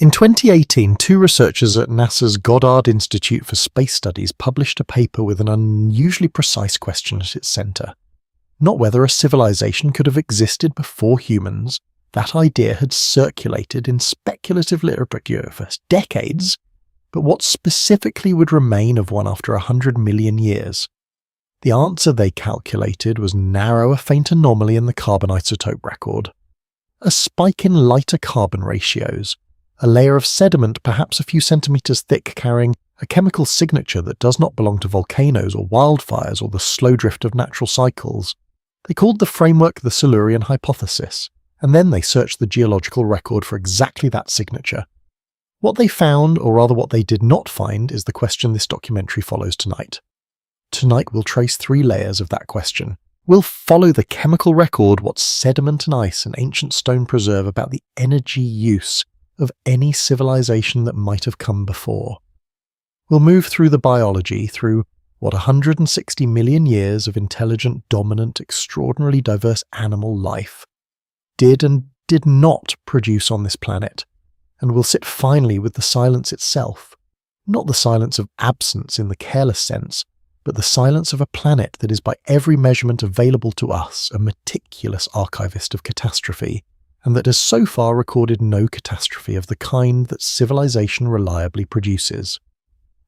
In 2018, two researchers at NASA's Goddard Institute for Space Studies published a paper with an unusually precise question at its center. Not whether a civilization could have existed before humans. That idea had circulated in speculative literature for decades, but what specifically would remain of one after 100 million years? The answer they calculated was narrow a faint anomaly in the carbon isotope record. A spike in lighter carbon ratios, a layer of sediment perhaps a few centimeters thick carrying a chemical signature that does not belong to volcanoes or wildfires or the slow drift of natural cycles. They called the framework the Silurian hypothesis, and then they searched the geological record for exactly that signature. What they found, or rather what they did not find, is the question this documentary follows tonight. Tonight we'll trace three layers of that question. We'll follow the chemical record, what sediment and ice and ancient stone preserve about the energy use of any civilization that might have come before. We'll move through the biology, through what 160 million years of intelligent, dominant, extraordinarily diverse animal life did and did not produce on this planet, and we'll sit finally with the silence itself, not the silence of absence in the careless sense, but the silence of a planet that is by every measurement available to us a meticulous archivist of catastrophe, and that has so far recorded no catastrophe of the kind that civilization reliably produces.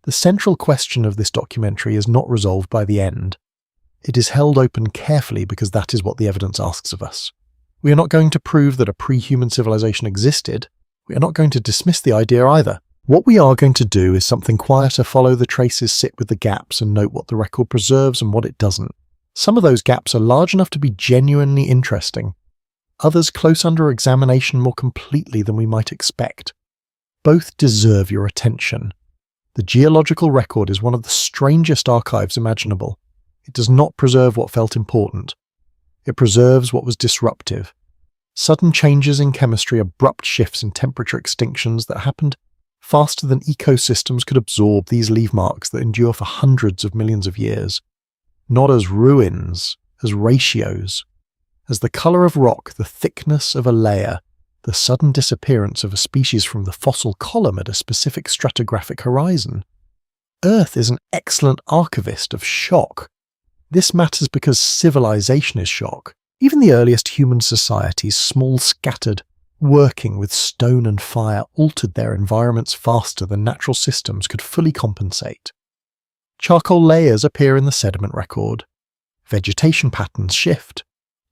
The central question of this documentary is not resolved by the end. It is held open carefully because that is what the evidence asks of us. We are not going to prove that a pre-human civilization existed. We are not going to dismiss the idea either. What we are going to do is something quieter, follow the traces, sit with the gaps, and note what the record preserves and what it doesn't. Some of those gaps are large enough to be genuinely interesting. Others close under examination more completely than we might expect. Both deserve your attention. The geological record is one of the strangest archives imaginable. It does not preserve what felt important. It preserves what was disruptive. Sudden changes in chemistry, abrupt shifts in temperature extinctions that happened faster than ecosystems could absorb, these leave marks that endure for hundreds of millions of years. Not as ruins, as ratios. As the color of rock, the thickness of a layer, the sudden disappearance of a species from the fossil column at a specific stratigraphic horizon. Earth is an excellent archivist of shock. This matters because civilization is shock. Even the earliest human societies, small scattered, working with stone and fire, altered their environments faster than natural systems could fully compensate. Charcoal layers appear in the sediment record. Vegetation patterns shift.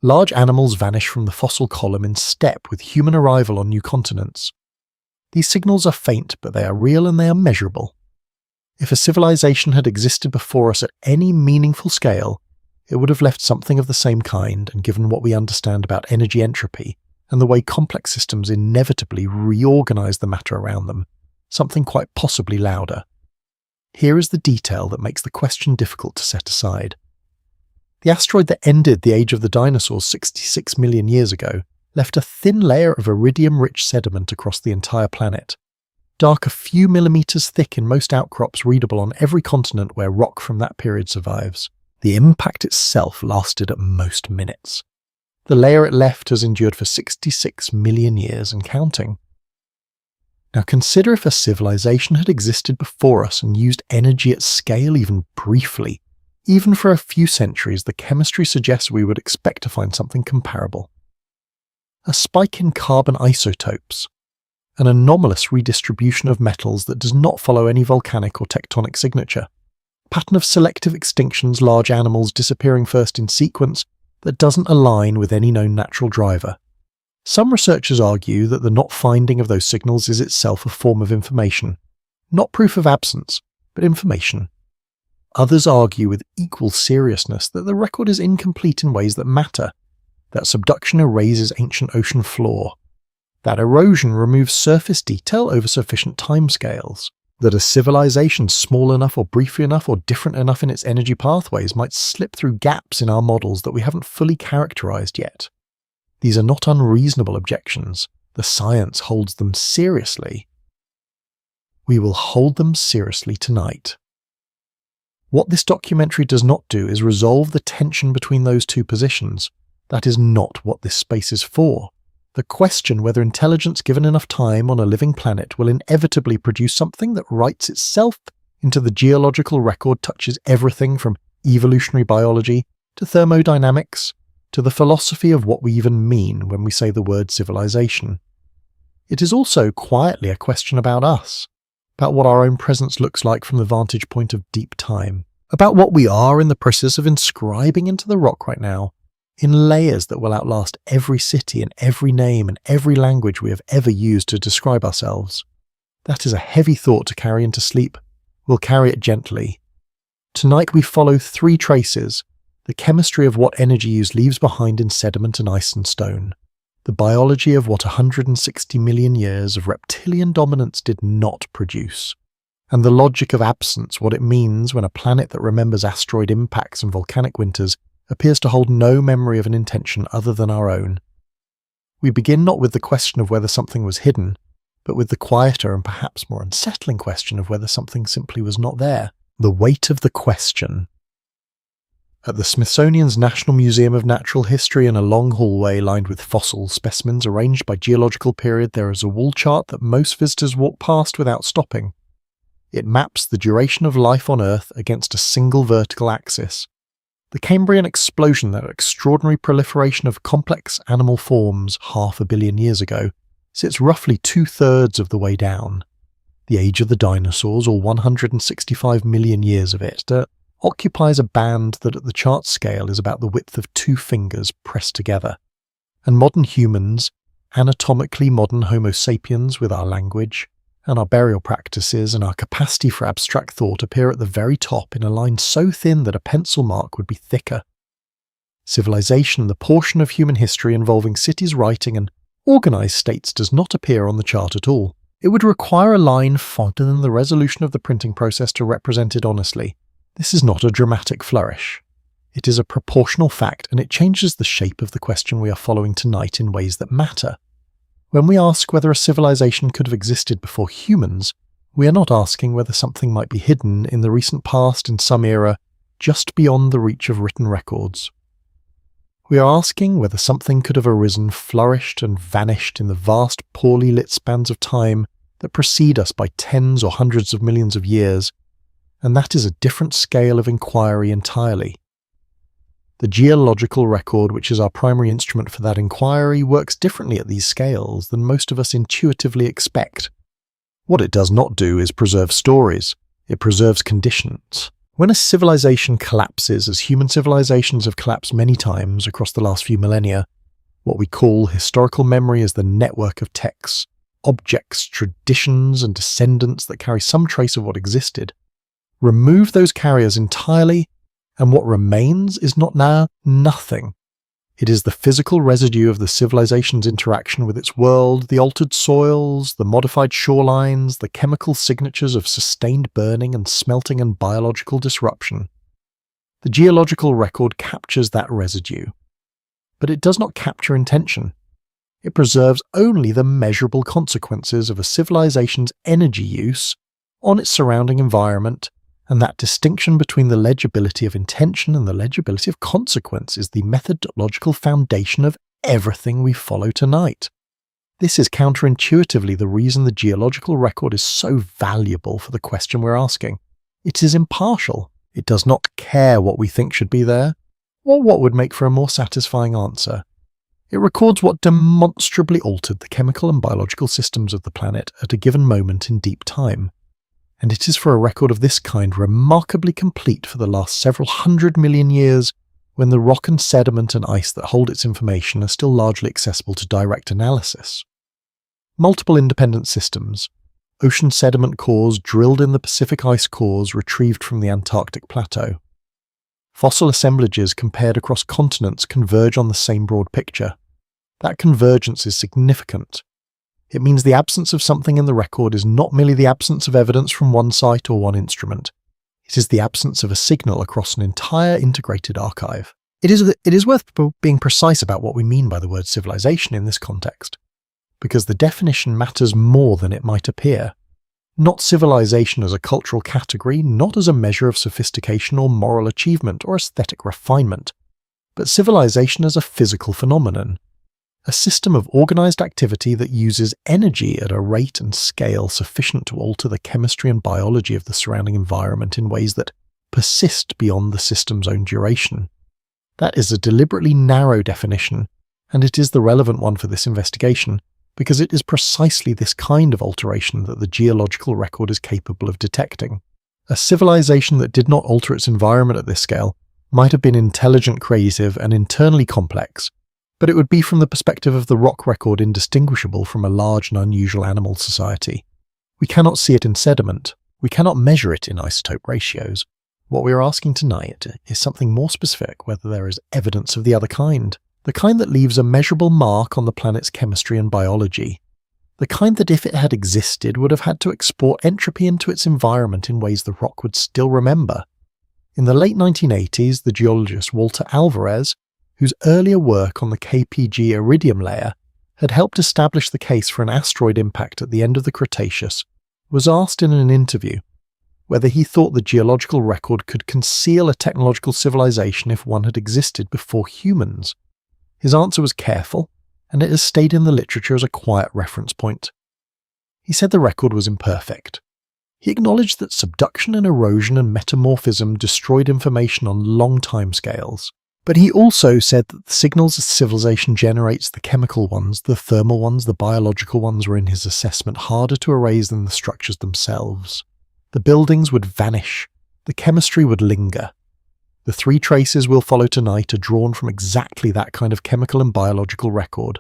Large animals vanish from the fossil column in step with human arrival on new continents. These signals are faint, but they are real and they are measurable. If a civilization had existed before us at any meaningful scale, it would have left something of the same kind, and given what we understand about energy entropy and the way complex systems inevitably reorganize the matter around them, something quite possibly louder. Here is the detail that makes the question difficult to set aside. The asteroid that ended the age of the dinosaurs 66 million years ago left a thin layer of iridium-rich sediment across the entire planet, dark a few millimeters thick in most outcrops readable on every continent where rock from that period survives. The impact itself lasted at most minutes. The layer it left has endured for 66 million years and counting. Now consider if a civilization had existed before us and used energy at scale even briefly. Even for a few centuries, the chemistry suggests we would expect to find something comparable. A spike in carbon isotopes, an anomalous redistribution of metals that does not follow any volcanic or tectonic signature, pattern of selective extinctions, large animals disappearing first in sequence that doesn't align with any known natural driver. Some researchers argue that the not finding of those signals is itself a form of information, not proof of absence, but information. Others argue with equal seriousness that the record is incomplete in ways that matter, that subduction erases ancient ocean floor, that erosion removes surface detail over sufficient timescales, that a civilization small enough or brief enough or different enough in its energy pathways might slip through gaps in our models that we haven't fully characterized yet. These are not unreasonable objections. The science holds them seriously. We will hold them seriously tonight. What this documentary does not do is resolve the tension between those two positions. That is not what this space is for. The question whether intelligence given enough time on a living planet will inevitably produce something that writes itself into the geological record touches everything from evolutionary biology to thermodynamics to the philosophy of what we even mean when we say the word civilization. It is also quietly a question about us, about what our own presence looks like from the vantage point of deep time, about what we are in the process of inscribing into the rock right now, in layers that will outlast every city and every name and every language we have ever used to describe ourselves. That is a heavy thought to carry into sleep. We'll carry it gently. Tonight we follow 3 traces, the chemistry of what energy use leaves behind in sediment and ice and stone, the biology of what 160 million years of reptilian dominance did not produce, and the logic of absence, what it means when a planet that remembers asteroid impacts and volcanic winters appears to hold no memory of an intention other than our own. We begin not with the question of whether something was hidden, but with the quieter and perhaps more unsettling question of whether something simply was not there. The weight of the question. At the Smithsonian's National Museum of Natural History, in a long hallway lined with fossil specimens arranged by geological period, there is a wall chart that most visitors walk past without stopping. It maps the duration of life on Earth against a single vertical axis. The Cambrian explosion, that extraordinary proliferation of complex animal forms 500 million years ago, sits roughly 2/3 of the way down. The age of the dinosaurs, or 165 million years of it, occupies a band that at the chart scale is about the width of 2 fingers pressed together. And modern humans, anatomically modern Homo sapiens with our language, and our burial practices and our capacity for abstract thought appear at the very top in a line so thin that a pencil mark would be thicker. Civilization, the portion of human history involving cities, writing, and organized states, does not appear on the chart at all. It would require a line fonder than the resolution of the printing process to represent it honestly. This is not a dramatic flourish. It is a proportional fact, and it changes the shape of the question we are following tonight in ways that matter. When we ask whether a civilization could have existed before humans, we are not asking whether something might be hidden in the recent past in some era just beyond the reach of written records. We are asking whether something could have arisen, flourished, and vanished in the vast, poorly lit spans of time that precede us by tens or hundreds of millions of years, and that is a different scale of inquiry entirely. The geological record, which is our primary instrument for that inquiry, works differently at these scales than most of us intuitively expect. What it does not do is preserve stories. It preserves conditions. When a civilization collapses, as human civilizations have collapsed many times across the last few millennia, what we call historical memory is the network of texts, objects, traditions, and descendants that carry some trace of what existed. Remove those carriers entirely, and what remains is not now nothing. It is the physical residue of the civilization's interaction with its world, the altered soils, the modified shorelines, the chemical signatures of sustained burning and smelting and biological disruption. The geological record captures that residue. But it does not capture intention. It preserves only the measurable consequences of a civilization's energy use on its surrounding environment, and that distinction between the legibility of intention and the legibility of consequence is the methodological foundation of everything we follow tonight. This is counterintuitively the reason the geological record is so valuable for the question we're asking. It is impartial. It does not care what we think should be there, or what would make for a more satisfying answer. It records what demonstrably altered the chemical and biological systems of the planet at a given moment in deep time. And it is for a record of this kind remarkably complete for the last several 100 million years, when the rock and sediment and ice that hold its information are still largely accessible to direct analysis. Multiple independent systems, ocean sediment cores drilled in the Pacific ice cores retrieved from the Antarctic plateau. Fossil assemblages compared across continents converge on the same broad picture. That convergence is significant. It means the absence of something in the record is not merely the absence of evidence from one site or one instrument. It is the absence of a signal across an entire integrated archive. It is worth being precise about what we mean by the word civilization in this context, because the definition matters more than it might appear. Not civilization as a cultural category, not as a measure of sophistication or moral achievement or aesthetic refinement, but civilization as a physical phenomenon. a system of organized activity that uses energy at a rate and scale sufficient to alter the chemistry and biology of the surrounding environment in ways that persist beyond the system's own duration. That is a deliberately narrow definition, and it is the relevant one for this investigation, because it is precisely this kind of alteration that the geological record is capable of detecting. A civilization that did not alter its environment at this scale might have been intelligent, creative, and internally complex, but it would be from the perspective of the rock record indistinguishable from a large and unusual animal society. We cannot see it in sediment, we cannot measure it in isotope ratios. What we are asking tonight is something more specific, whether there is evidence of the other kind. The kind that leaves a measurable mark on the planet's chemistry and biology. The kind that, if it had existed, would have had to export entropy into its environment in ways the rock would still remember. In the late 1980s, the geologist Walter Alvarez, whose earlier work on the KPG iridium layer had helped establish the case for an asteroid impact at the end of the Cretaceous, was asked in an interview whether he thought the geological record could conceal a technological civilization if one had existed before humans. His answer was careful, and it has stayed in the literature as a quiet reference point. He said the record was imperfect. He acknowledged that subduction and erosion and metamorphism destroyed information on long timescales. But he also said that the signals a civilization generates, the chemical ones, the thermal ones, the biological ones, were in his assessment harder to erase than the structures themselves. The buildings would vanish. The chemistry would linger. The three traces we'll follow tonight are drawn from exactly that kind of chemical and biological record.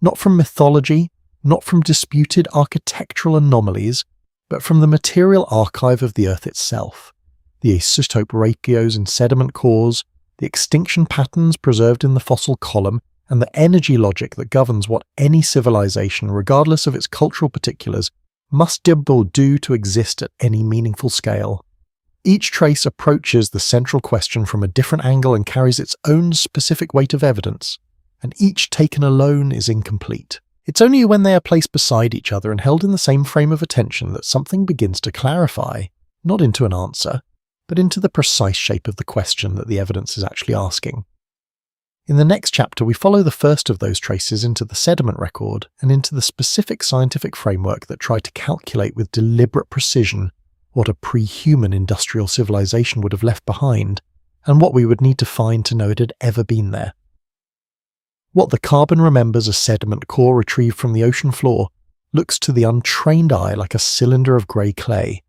Not from mythology, not from disputed architectural anomalies, but from the material archive of the Earth itself. The isotope ratios in sediment cores, the extinction patterns preserved in the fossil column, and the energy logic that governs what any civilization, regardless of its cultural particulars, must do to exist at any meaningful scale. Each trace approaches the central question from a different angle and carries its own specific weight of evidence, and each taken alone is incomplete. It's only when they are placed beside each other and held in the same frame of attention that something begins to clarify, not into an answer, but into the precise shape of the question that the evidence is actually asking. In the next chapter, we follow the first of those traces into the sediment record and into the specific scientific framework that tried to calculate with deliberate precision what a pre-human industrial civilization would have left behind, and what we would need to find to know it had ever been there. What the carbon remembers a sediment core retrieved from the ocean floor looks to the untrained eye like a cylinder of grey clay.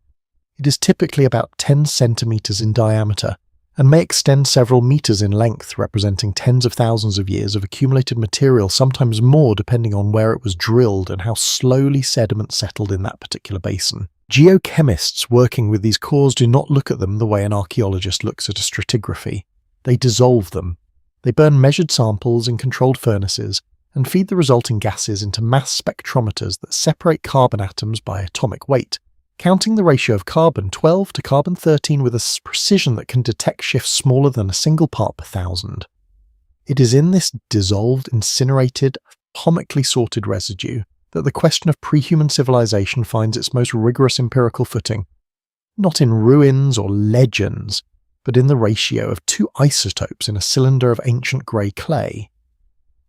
It is typically about 10 centimeters in diameter, and may extend several meters in length, representing tens of thousands of years of accumulated material, sometimes more depending on where it was drilled and how slowly sediment settled in that particular basin. Geochemists working with these cores do not look at them the way an archaeologist looks at a stratigraphy. They dissolve them. They burn measured samples in controlled furnaces and feed the resulting gases into mass spectrometers that separate carbon atoms by atomic weight, counting the ratio of carbon-12 to carbon-13 with a precision that can detect shifts smaller than a single part per thousand. It is in this dissolved, incinerated, atomically sorted residue that the question of pre-human civilization finds its most rigorous empirical footing, not in ruins or legends, but in the ratio of two isotopes in a cylinder of ancient grey clay.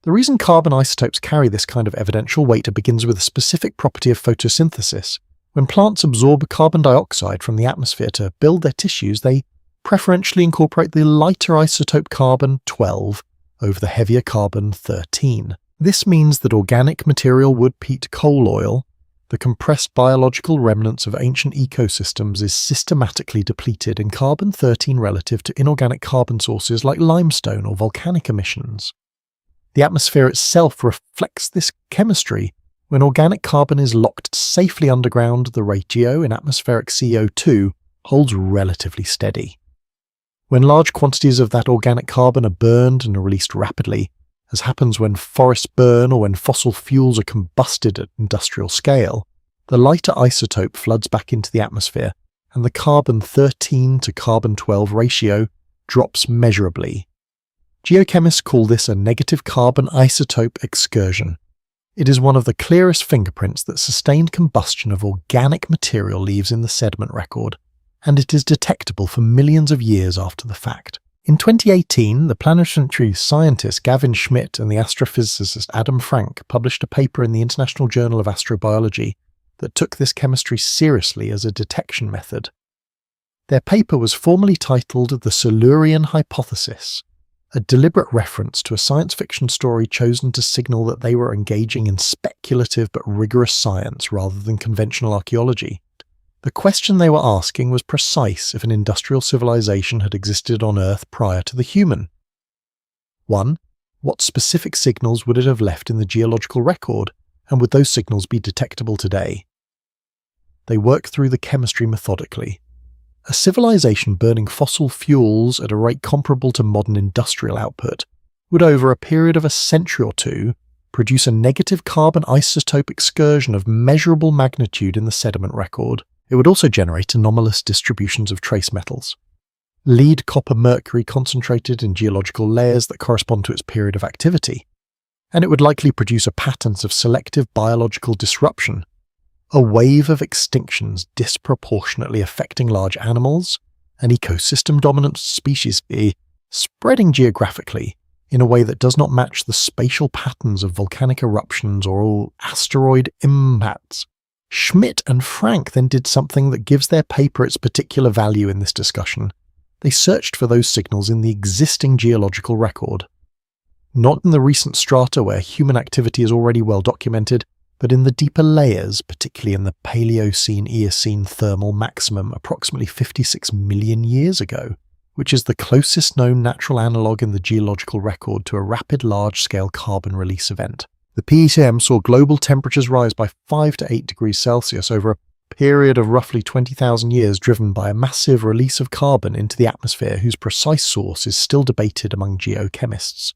The reason carbon isotopes carry this kind of evidential weight begins with a specific property of photosynthesis. When plants absorb carbon dioxide from the atmosphere to build their tissues, they preferentially incorporate the lighter isotope carbon-12 over the heavier carbon-13. This means that organic material wood peat coal oil, the compressed biological remnants of ancient ecosystems, is systematically depleted in carbon-13 relative to inorganic carbon sources like limestone or volcanic emissions. The atmosphere itself reflects this chemistry. When organic carbon is locked safely underground, the ratio in atmospheric CO2 holds relatively steady. When large quantities of that organic carbon are burned and are released rapidly, as happens when forests burn or when fossil fuels are combusted at industrial scale, the lighter isotope floods back into the atmosphere, and the carbon-13 to carbon-12 ratio drops measurably. Geochemists call this a negative carbon isotope excursion. It is one of the clearest fingerprints that sustained combustion of organic material leaves in the sediment record, and it is detectable for millions of years after the fact. In 2018, the planetary scientist Gavin Schmidt and the astrophysicist Adam Frank published a paper in the International Journal of Astrobiology that took this chemistry seriously as a detection method. Their paper was formally titled The Silurian Hypothesis, a deliberate reference to a science fiction story chosen to signal that they were engaging in speculative but rigorous science rather than conventional archaeology. The question they were asking was precise if an industrial civilization had existed on Earth prior to the human. 1. What specific signals would it have left in the geological record, and would those signals be detectable today? They worked through the chemistry methodically. A civilization burning fossil fuels at a rate comparable to modern industrial output would, over a period of a century or two, produce a negative carbon isotope excursion of measurable magnitude in the sediment record. It would also generate anomalous distributions of trace metals. Lead, copper, mercury concentrated in geological layers that correspond to its period of activity. And it would likely produce a pattern of selective biological disruption, a wave of extinctions disproportionately affecting large animals and ecosystem-dominant species, spreading geographically in a way that does not match the spatial patterns of volcanic eruptions or asteroid impacts. Schmidt and Frank then did something that gives their paper its particular value in this discussion. They searched for those signals in the existing geological record. Not in the recent strata where human activity is already well documented, but in the deeper layers, particularly in the Paleocene-Eocene thermal maximum approximately 56 million years ago, which is the closest known natural analogue in the geological record to a rapid large-scale carbon release event. The PETM saw global temperatures rise by 5 to 8 degrees Celsius over a period of roughly 20,000 years, driven by a massive release of carbon into the atmosphere whose precise source is still debated among geochemists.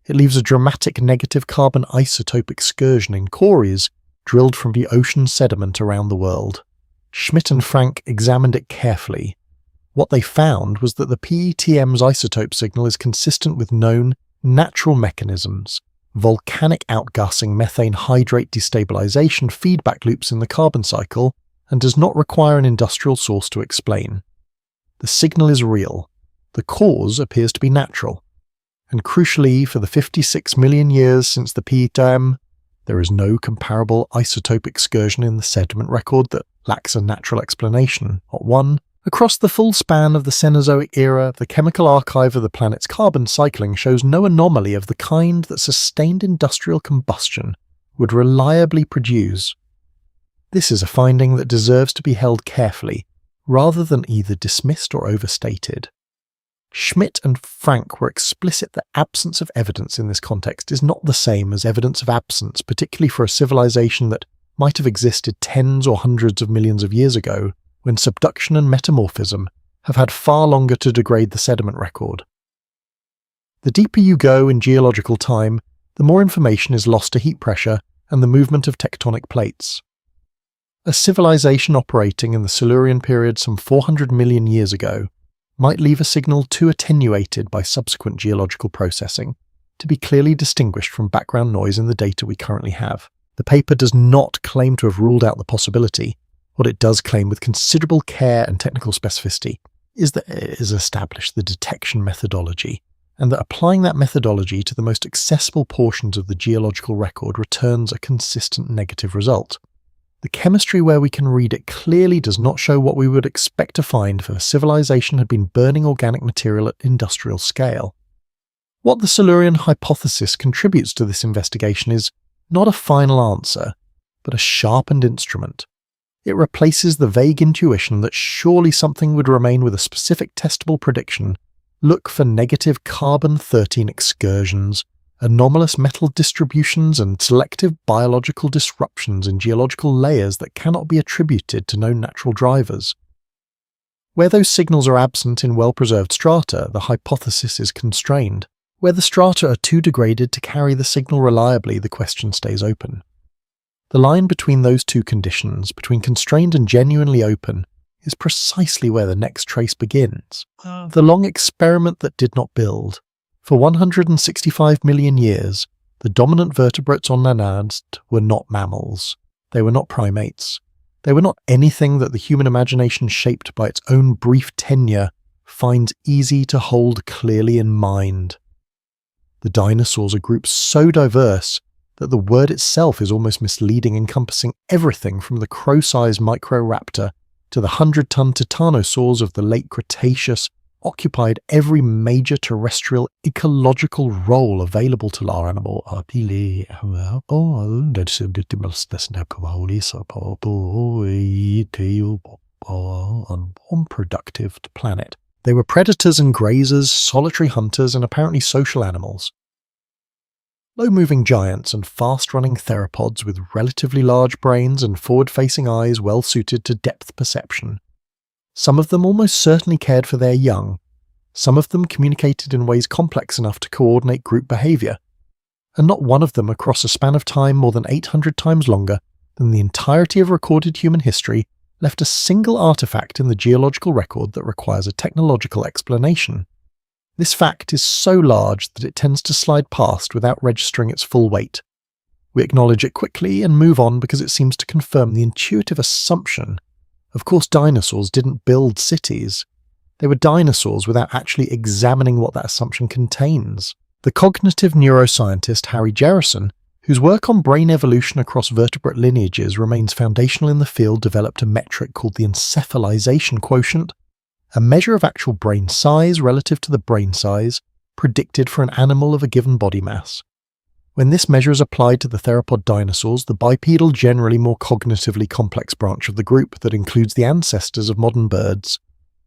It leaves a dramatic negative carbon isotope excursion in cores drilled from the ocean sediment around the world. Schmidt and Frank examined it carefully. What they found was that the PETM's isotope signal is consistent with known natural mechanisms, volcanic outgassing, methane hydrate destabilization, feedback loops in the carbon cycle, and does not require an industrial source to explain. The signal is real. The cause appears to be natural. And crucially, for the 56 million years since the PETM, there is no comparable isotope excursion in the sediment record that lacks a natural explanation. Not one. Across the full span of the Cenozoic era, the chemical archive of the planet's carbon cycling shows no anomaly of the kind that sustained industrial combustion would reliably produce. This is a finding that deserves to be held carefully, rather than either dismissed or overstated. Schmidt and Frank were explicit that absence of evidence in this context is not the same as evidence of absence, particularly for a civilization that might have existed tens or hundreds of millions of years ago, when subduction and metamorphism have had far longer to degrade the sediment record. The deeper you go in geological time, the more information is lost to heat pressure and the movement of tectonic plates. A civilization operating in the Silurian period some 400 million years ago might leave a signal too attenuated by subsequent geological processing to be clearly distinguished from background noise in the data we currently have. The paper does not claim to have ruled out the possibility. What it does claim with considerable care and technical specificity is that it has established the detection methodology, and that applying that methodology to the most accessible portions of the geological record returns a consistent negative result. The chemistry where we can read it clearly does not show what we would expect to find if a civilization had been burning organic material at industrial scale. What the Silurian hypothesis contributes to this investigation is not a final answer, but a sharpened instrument. It replaces the vague intuition that surely something would remain with a specific testable prediction. Look for negative carbon-13 excursions, anomalous metal distributions, and selective biological disruptions in geological layers that cannot be attributed to known natural drivers. Where those signals are absent in well-preserved strata, the hypothesis is constrained. Where the strata are too degraded to carry the signal reliably, the question stays open. The line between those two conditions, between constrained and genuinely open, is precisely where the next trace begins. The long experiment that did not build. For 165 million years, the dominant vertebrates on Nanad were not mammals. They were not primates. They were not anything that the human imagination shaped by its own brief tenure finds easy to hold clearly in mind. The dinosaurs are groups so diverse that the word itself is almost misleading, encompassing everything from the crow-sized Microraptor to the 100-ton titanosaurs of the late Cretaceous, occupied every major terrestrial ecological role available to our animal. Unproductive planet. They were predators and grazers, solitary hunters, and apparently social animals. Low-moving giants and fast-running theropods with relatively large brains and forward-facing eyes well-suited to depth perception. Some of them almost certainly cared for their young. Some of them communicated in ways complex enough to coordinate group behavior. And not one of them across a span of time more than 800 times longer than the entirety of recorded human history left a single artifact in the geological record that requires a technological explanation. This fact is so large that it tends to slide past without registering its full weight. We acknowledge it quickly and move on because it seems to confirm the intuitive assumption. Of course, dinosaurs didn't build cities. They were dinosaurs without actually examining what that assumption contains. The cognitive neuroscientist Harry Jerrison, whose work on brain evolution across vertebrate lineages remains foundational in the field, developed a metric called the encephalization quotient, a measure of actual brain size relative to the brain size predicted for an animal of a given body mass. When this measure is applied to the theropod dinosaurs, the bipedal, generally more cognitively complex branch of the group that includes the ancestors of modern birds,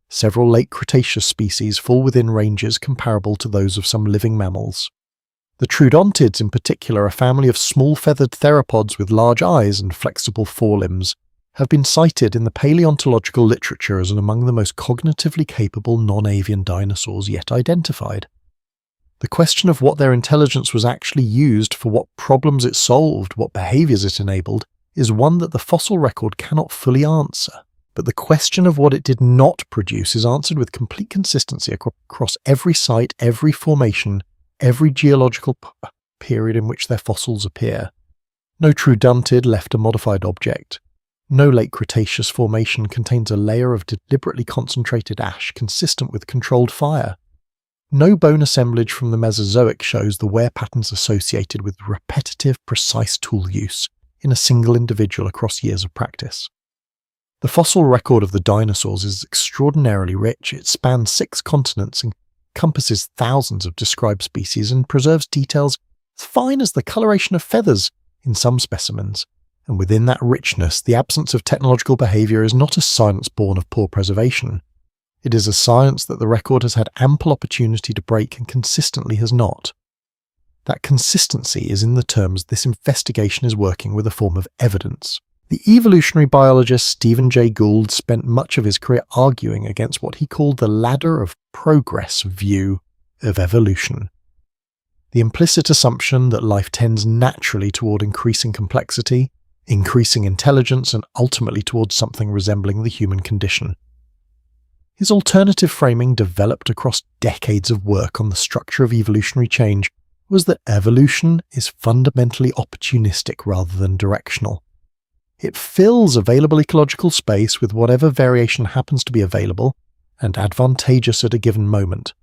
several late Cretaceous species fall within ranges comparable to those of some living mammals. The troodontids in particular, a family of small feathered theropods with large eyes and flexible forelimbs, have been cited in the paleontological literature as among the most cognitively capable non-avian dinosaurs yet identified. The question of what their intelligence was actually used for, what problems it solved, what behaviors it enabled, is one that the fossil record cannot fully answer. But the question of what it did not produce is answered with complete consistency across every site, every formation, every geological period in which their fossils appear. No troodontid left a modified object. No late Cretaceous formation contains a layer of deliberately concentrated ash consistent with controlled fire. No bone assemblage from the Mesozoic shows the wear patterns associated with repetitive, precise tool use in a single individual across years of practice. The fossil record of the dinosaurs is extraordinarily rich. It spans 6 continents, encompasses thousands of described species, and preserves details as fine as the coloration of feathers in some specimens. And within that richness, the absence of technological behavior is not a science born of poor preservation. It is a science that the record has had ample opportunity to break and consistently has not. That consistency is in the terms this investigation is working with a form of evidence. The evolutionary biologist Stephen Jay Gould spent much of his career arguing against what he called the ladder of progress view of evolution. The implicit assumption that life tends naturally toward increasing complexity, increasing intelligence, and ultimately towards something resembling the human condition. His alternative framing, developed across decades of work on the structure of evolutionary change, was that evolution is fundamentally opportunistic rather than directional. It fills available ecological space with whatever variation happens to be available and advantageous at a given moment.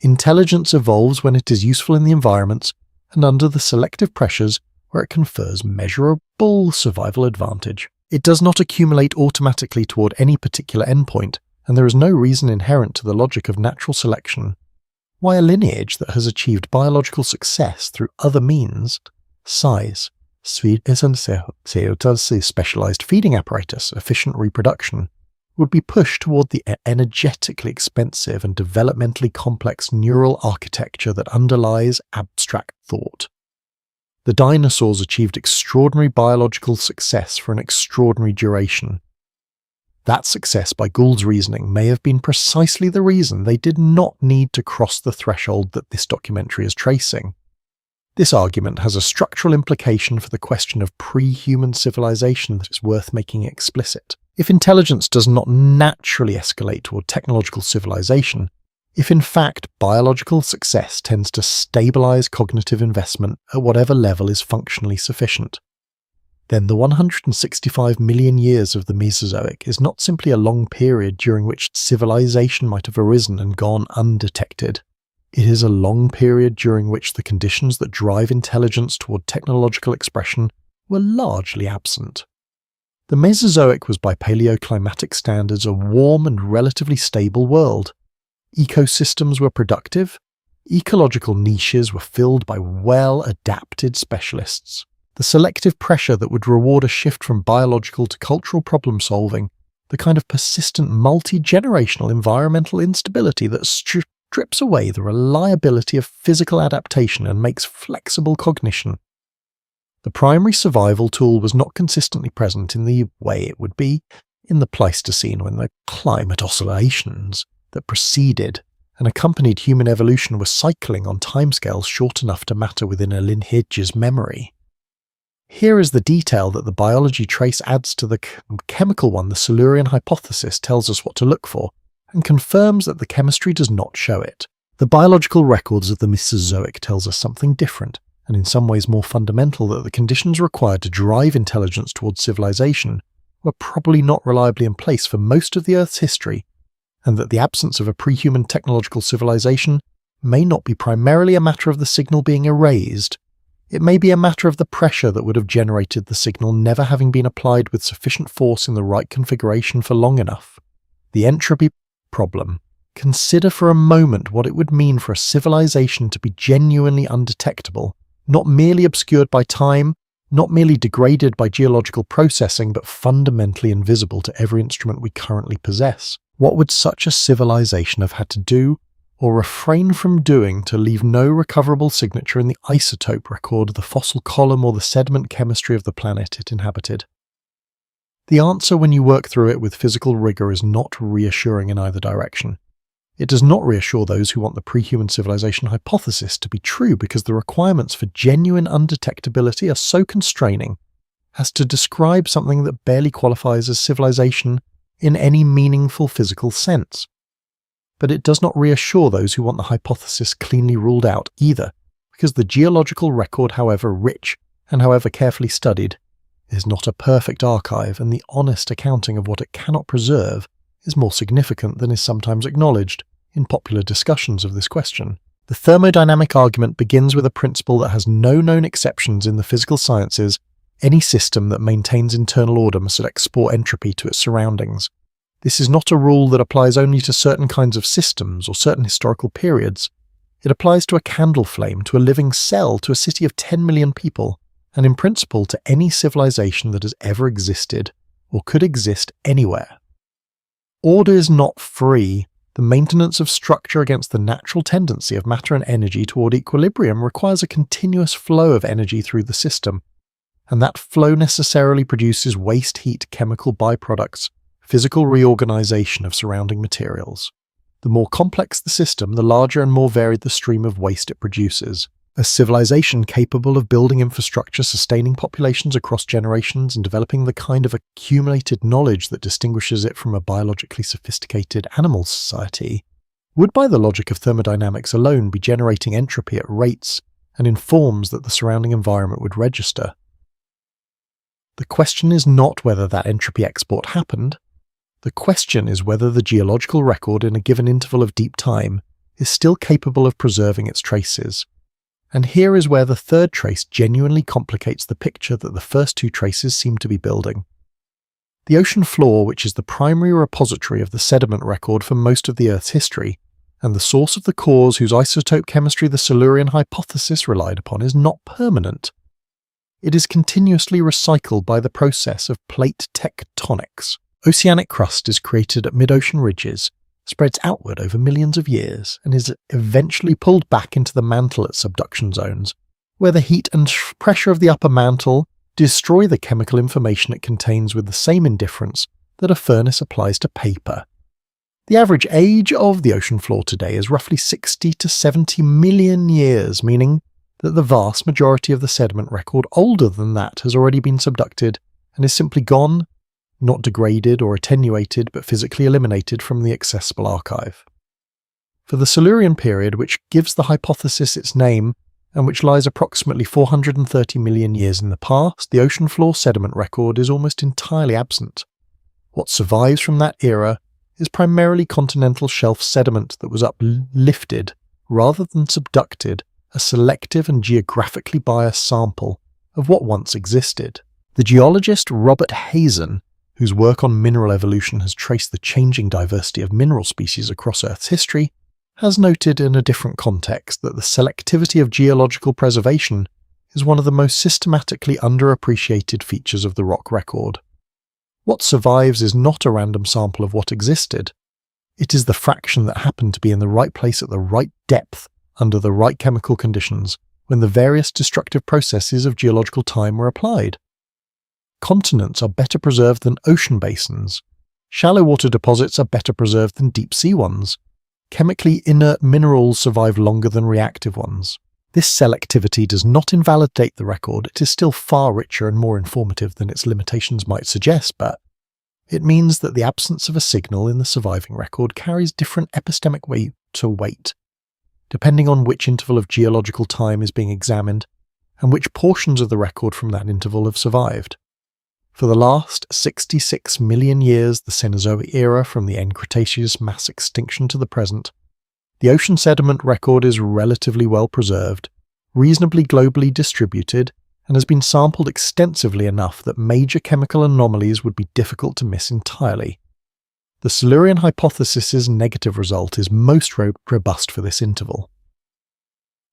Intelligence evolves when it is useful in the environments and under the selective pressures where it confers measurable survival advantage. It does not accumulate automatically toward any particular endpoint, and there is no reason inherent to the logic of natural selection why a lineage that has achieved biological success through other means, size, specialized feeding apparatus, efficient reproduction, would be pushed toward the energetically expensive and developmentally complex neural architecture that underlies abstract thought. The dinosaurs achieved extraordinary biological success for an extraordinary duration. That success, by Gould's reasoning, may have been precisely the reason they did not need to cross the threshold that this documentary is tracing. This argument has a structural implication for the question of pre-human civilization that is worth making explicit. If intelligence does not naturally escalate toward technological civilization, if in fact biological success tends to stabilize cognitive investment at whatever level is functionally sufficient, then the 165 million years of the Mesozoic is not simply a long period during which civilization might have arisen and gone undetected. It is a long period during which the conditions that drive intelligence toward technological expression were largely absent. The Mesozoic was by paleoclimatic standards a warm and relatively stable world. Ecosystems were productive. Ecological niches were filled by well-adapted specialists. The selective pressure that would reward a shift from biological to cultural problem-solving, the kind of persistent multi-generational environmental instability that strips away the reliability of physical adaptation and makes flexible cognition. The primary survival tool was not consistently present in the way it would be in the Pleistocene, when the climate oscillations that preceded and accompanied human evolution were cycling on timescales short enough to matter within a lineage's memory. Here is the detail that the biology trace adds to the chemical one. The Silurian hypothesis tells us what to look for, and confirms that the chemistry does not show it. The biological records of the Mesozoic tells us something different, and in some ways more fundamental, that the conditions required to drive intelligence towards civilization were probably not reliably in place for most of the Earth's history, and that the absence of a pre-human technological civilization may not be primarily a matter of the signal being erased. It may be a matter of the pressure that would have generated the signal never having been applied with sufficient force in the right configuration for long enough. The entropy problem. Consider for a moment what it would mean for a civilization to be genuinely undetectable, not merely obscured by time, not merely degraded by geological processing, but fundamentally invisible to every instrument we currently possess. What would such a civilization have had to do, or refrain from doing, to leave no recoverable signature in the isotope record, the fossil column, or the sediment chemistry of the planet it inhabited? The answer, when you work through it with physical rigor, is not reassuring in either direction. It does not reassure those who want the pre-human civilization hypothesis to be true, because the requirements for genuine undetectability are so constraining as to describe something that barely qualifies as civilization in any meaningful physical sense. But it does not reassure those who want the hypothesis cleanly ruled out either, because the geological record, however rich and however carefully studied, is not a perfect archive, and the honest accounting of what it cannot preserve is more significant than is sometimes acknowledged in popular discussions of this question. The thermodynamic argument begins with a principle that has no known exceptions in the physical sciences. Any system that maintains internal order must export entropy to its surroundings. This is not a rule that applies only to certain kinds of systems or certain historical periods. It applies to a candle flame, to a living cell, to a city of 10 million people, and in principle to any civilization that has ever existed or could exist anywhere. Order is not free. The maintenance of structure against the natural tendency of matter and energy toward equilibrium requires a continuous flow of energy through the system, and that flow necessarily produces waste heat, chemical byproducts, physical reorganization of surrounding materials. The more complex the system, the larger and more varied the stream of waste it produces. A civilization capable of building infrastructure, sustaining populations across generations, and developing the kind of accumulated knowledge that distinguishes it from a biologically sophisticated animal society would, by the logic of thermodynamics alone, be generating entropy at rates and in forms that the surrounding environment would register. The question is not whether that entropy export happened. The question is whether the geological record in a given interval of deep time is still capable of preserving its traces. And here is where the third trace genuinely complicates the picture that the first two traces seem to be building. The ocean floor, which is the primary repository of the sediment record for most of the Earth's history, and the source of the cores whose isotope chemistry the Silurian hypothesis relied upon, is not permanent. It is continuously recycled by the process of plate tectonics. Oceanic crust is created at mid-ocean ridges, spreads outward over millions of years, and is eventually pulled back into the mantle at subduction zones, where the heat and pressure of the upper mantle destroy the chemical information it contains with the same indifference that a furnace applies to paper. The average age of the ocean floor today is roughly 60 to 70 million years, meaning that the vast majority of the sediment record older than that has already been subducted and is simply gone, not degraded or attenuated, but physically eliminated from the accessible archive. For the Silurian period, which gives the hypothesis its name, and which lies approximately 430 million years in the past, the ocean floor sediment record is almost entirely absent. What survives from that era is primarily continental shelf sediment that was uplifted, rather than subducted, a selective and geographically biased sample of what once existed. The geologist Robert Hazen, whose work on mineral evolution has traced the changing diversity of mineral species across Earth's history, has noted in a different context that the selectivity of geological preservation is one of the most systematically underappreciated features of the rock record. What survives is not a random sample of what existed. It is the fraction that happened to be in the right place at the right depth under the right chemical conditions when the various destructive processes of geological time were applied. Continents are better preserved than ocean basins. Shallow water deposits are better preserved than deep sea ones. Chemically inert minerals survive longer than reactive ones. This selectivity does not invalidate the record. It is still far richer and more informative than its limitations might suggest, but it means that the absence of a signal in the surviving record carries different epistemic weight to weight, depending on which interval of geological time is being examined and which portions of the record from that interval have survived. For the last 66 million years, the Cenozoic era from the end Cretaceous mass extinction to the present, the ocean sediment record is relatively well preserved, reasonably globally distributed, and has been sampled extensively enough that major chemical anomalies would be difficult to miss entirely. The Silurian hypothesis's negative result is most robust for this interval.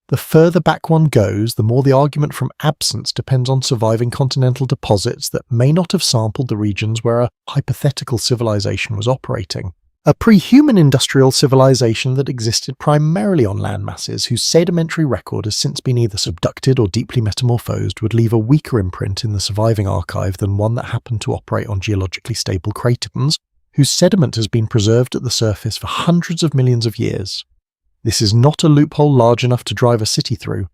The further back one goes, the more the argument from absence depends on surviving continental deposits that may not have sampled the regions where a hypothetical civilization was operating. A pre-human industrial civilization that existed primarily on land masses whose sedimentary record has since been either subducted or deeply metamorphosed would leave a weaker imprint in the surviving archive than one that happened to operate on geologically stable cratons, whose sediment has been preserved at the surface for hundreds of millions of years. This is not a loophole large enough to drive a city through,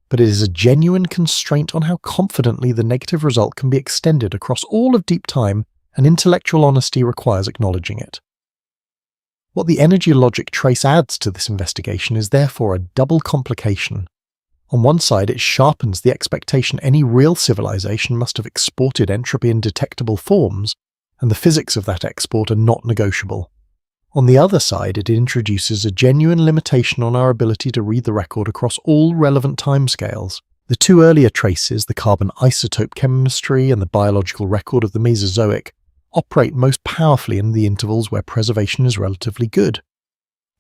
but it is a genuine constraint on how confidently the negative result can be extended across all of deep time, and intellectual honesty requires acknowledging it. What the energy logic trace adds to this investigation is therefore a double complication. On one side, it sharpens the expectation any real civilization must have exported entropy in detectable forms, and the physics of that export are not negotiable. On the other side, it introduces a genuine limitation on our ability to read the record across all relevant timescales. The two earlier traces, the carbon isotope chemistry and the biological record of the Mesozoic, operate most powerfully in the intervals where preservation is relatively good.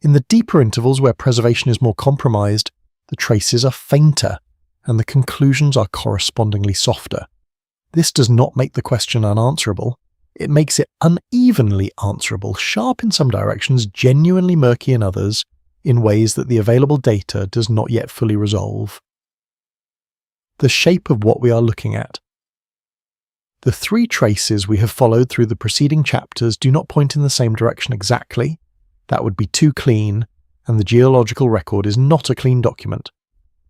In the deeper intervals where preservation is more compromised, the traces are fainter, and the conclusions are correspondingly softer. This does not make the question unanswerable. It makes it unevenly answerable, sharp in some directions, genuinely murky in others, in ways that the available data does not yet fully resolve. The shape of what we are looking at. The three traces we have followed through the preceding chapters do not point in the same direction exactly. That would be too clean, and the geological record is not a clean document.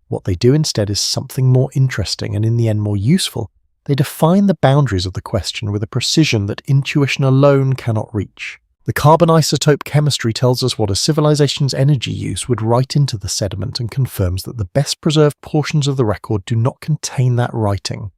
What they do instead is something more interesting and in the end more useful. They define the boundaries of the question with a precision that intuition alone cannot reach. The carbon isotope chemistry tells us what a civilization's energy use would write into the sediment and confirms that the best preserved portions of the record do not contain that writing.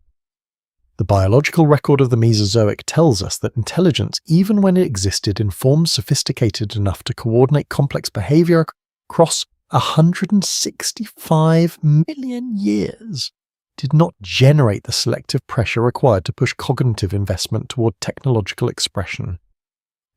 The biological record of the Mesozoic tells us that intelligence, even when it existed in forms sophisticated enough to coordinate complex behavior across 165 million years, did not generate the selective pressure required to push cognitive investment toward technological expression.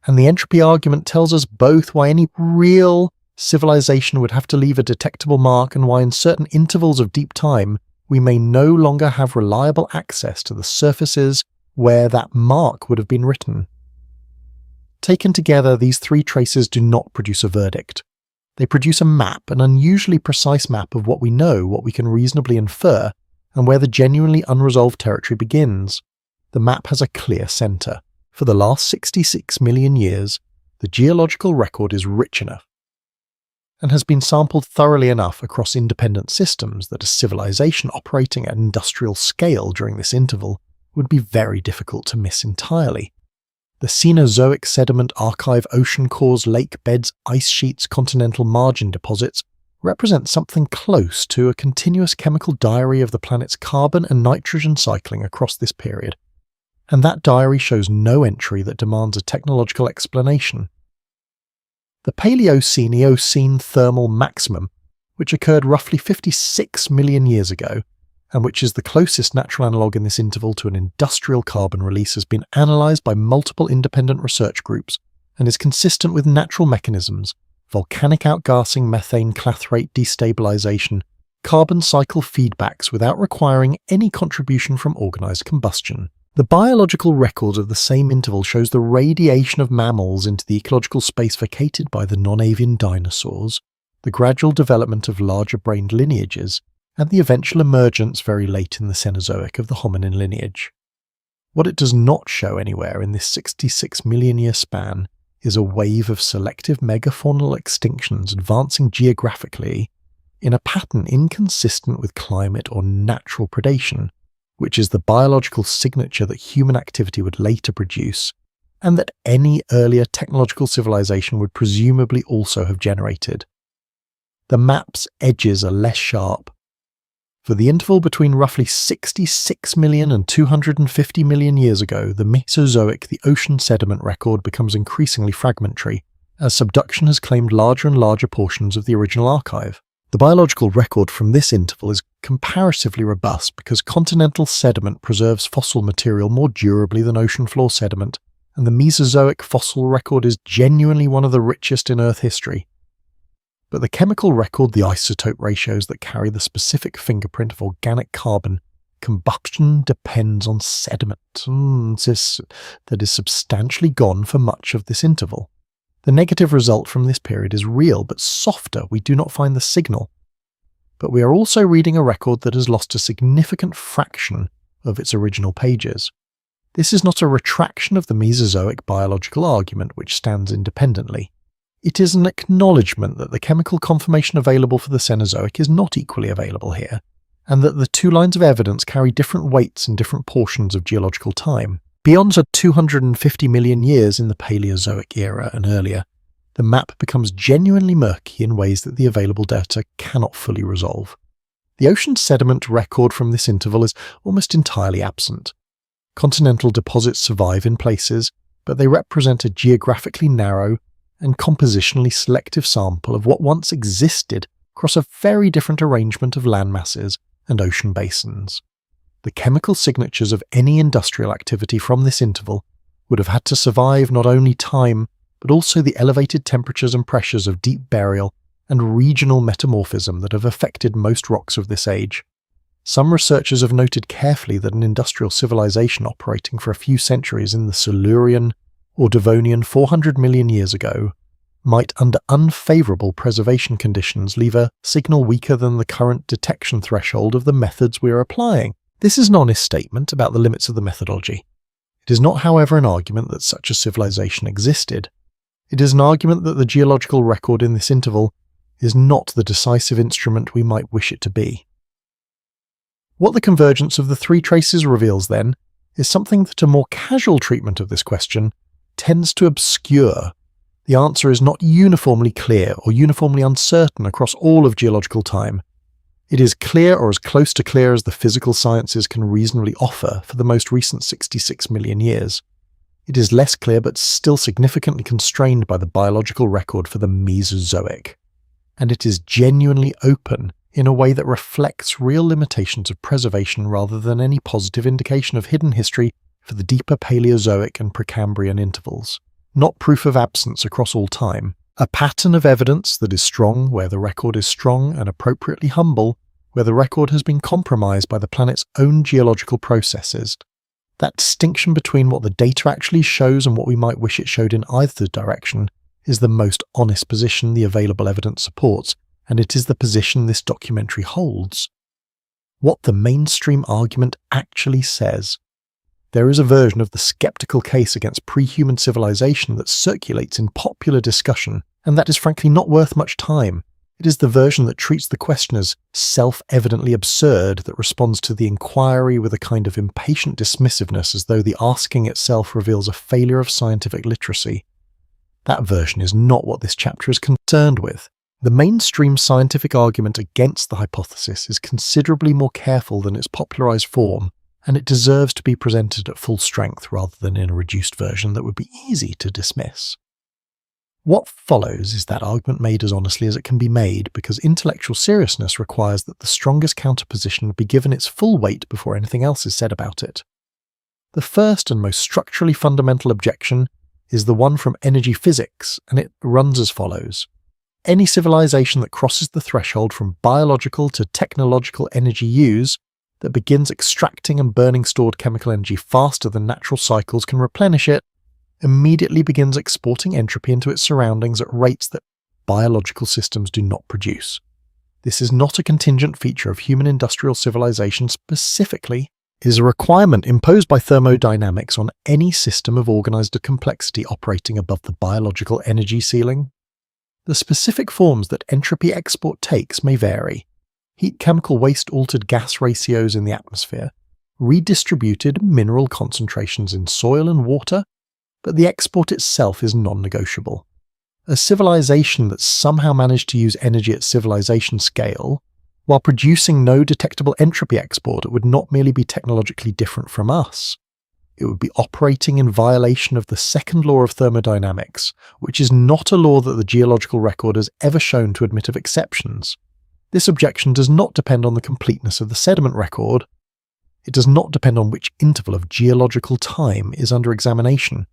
And the entropy argument tells us both why any real civilization would have to leave a detectable mark and why in certain intervals of deep time we may no longer have reliable access to the surfaces where that mark would have been written. Taken together, these three traces do not produce a verdict. They produce a map, an unusually precise map of what we know, what we can reasonably infer, and where the genuinely unresolved territory begins. The map has a clear centre. For the last 66 million years, the geological record is rich enough and has been sampled thoroughly enough across independent systems that a civilization operating at industrial scale during this interval would be very difficult to miss entirely. The Cenozoic sediment archive, ocean cores, lake beds, ice sheets, continental margin deposits represents something close to a continuous chemical diary of the planet's carbon and nitrogen cycling across this period, and that diary shows no entry that demands a technological explanation. The Paleocene-Eocene thermal maximum, which occurred roughly 56 million years ago, and which is the closest natural analogue in this interval to an industrial carbon release, has been analysed by multiple independent research groups and is consistent with natural mechanisms: volcanic outgassing, methane clathrate destabilisation, carbon cycle feedbacks without requiring any contribution from organised combustion. The biological record of the same interval shows the radiation of mammals into the ecological space vacated by the non-avian dinosaurs, the gradual development of larger-brained lineages, and the eventual emergence very late in the Cenozoic of the hominin lineage. What it does not show anywhere in this 66 million year span is a wave of selective megafaunal extinctions advancing geographically in a pattern inconsistent with climate or natural predation, which is the biological signature that human activity would later produce, and that any earlier technological civilization would presumably also have generated. The map's edges are less sharp. For the interval between roughly 66 million and 250 million years ago, the Mesozoic, the ocean sediment record, becomes increasingly fragmentary, as subduction has claimed larger and larger portions of the original archive. The biological record from this interval is comparatively robust because continental sediment preserves fossil material more durably than ocean floor sediment, and the Mesozoic fossil record is genuinely one of the richest in Earth history. But the chemical record, the isotope ratios that carry the specific fingerprint of organic carbon, combustion depends on sediment that is substantially gone for much of this interval. The negative result from this period is real, but softer. We do not find the signal. But we are also reading a record that has lost a significant fraction of its original pages. This is not a retraction of the Mesozoic biological argument, which stands independently. It is an acknowledgement that the chemical confirmation available for the Cenozoic is not equally available here, and that the two lines of evidence carry different weights in different portions of geological time. Beyond 250 million years in the Paleozoic era and earlier, the map becomes genuinely murky in ways that the available data cannot fully resolve. The ocean sediment record from this interval is almost entirely absent. Continental deposits survive in places, but they represent a geographically narrow and compositionally selective sample of what once existed across a very different arrangement of land masses and ocean basins. The chemical signatures of any industrial activity from this interval would have had to survive not only time, but also the elevated temperatures and pressures of deep burial and regional metamorphism that have affected most rocks of this age. Some researchers have noted carefully that an industrial civilization operating for a few centuries in the Silurian or Devonian 400 million years ago might, under unfavourable preservation conditions, leave a signal weaker than the current detection threshold of the methods we are applying. This is an honest statement about the limits of the methodology. It is not, however, an argument that such a civilization existed. It is an argument that the geological record in this interval is not the decisive instrument we might wish it to be. What the convergence of the three traces reveals, then, is something that a more casual treatment of this question tends to obscure. The answer is not uniformly clear or uniformly uncertain across all of geological time. It is clear, or as close to clear as the physical sciences can reasonably offer, for the most recent 66 million years. It is less clear, but still significantly constrained by the biological record for the Mesozoic. And it is genuinely open in a way that reflects real limitations of preservation rather than any positive indication of hidden history for the deeper Paleozoic and Precambrian intervals. Not proof of absence across all time. A pattern of evidence that is strong where the record is strong and appropriately humble where the record has been compromised by the planet's own geological processes. That distinction between what the data actually shows and what we might wish it showed in either direction is the most honest position the available evidence supports, and it is the position this documentary holds. What the mainstream argument actually says. There is a version of the skeptical case against pre-human civilization that circulates in popular discussion, and that is frankly not worth much time. It is the version that treats the question as self-evidently absurd, that responds to the inquiry with a kind of impatient dismissiveness as though the asking itself reveals a failure of scientific literacy. That version is not what this chapter is concerned with. The mainstream scientific argument against the hypothesis is considerably more careful than its popularized form, and it deserves to be presented at full strength rather than in a reduced version that would be easy to dismiss. What follows is that argument made as honestly as it can be made, because intellectual seriousness requires that the strongest counterposition be given its full weight before anything else is said about it. The first and most structurally fundamental objection is the one from energy physics, and it runs as follows. Any civilization that crosses the threshold from biological to technological energy use, that begins extracting and burning stored chemical energy faster than natural cycles can replenish it, immediately begins exporting entropy into its surroundings at rates that biological systems do not produce. This is not a contingent feature of human industrial civilization specifically. It is a requirement imposed by thermodynamics on any system of organized complexity operating above the biological energy ceiling. The specific forms that entropy export takes may vary. Heat chemical waste-altered gas ratios in the atmosphere, redistributed mineral concentrations in soil and water, but the export itself is non-negotiable. A civilization that somehow managed to use energy at civilization scale, while producing no detectable entropy export, it would not merely be technologically different from us. It would be operating in violation of the second law of thermodynamics, which is not a law that the geological record has ever shown to admit of exceptions. This objection does not depend on the completeness of the sediment record. It does not depend on which interval of geological time is under examination.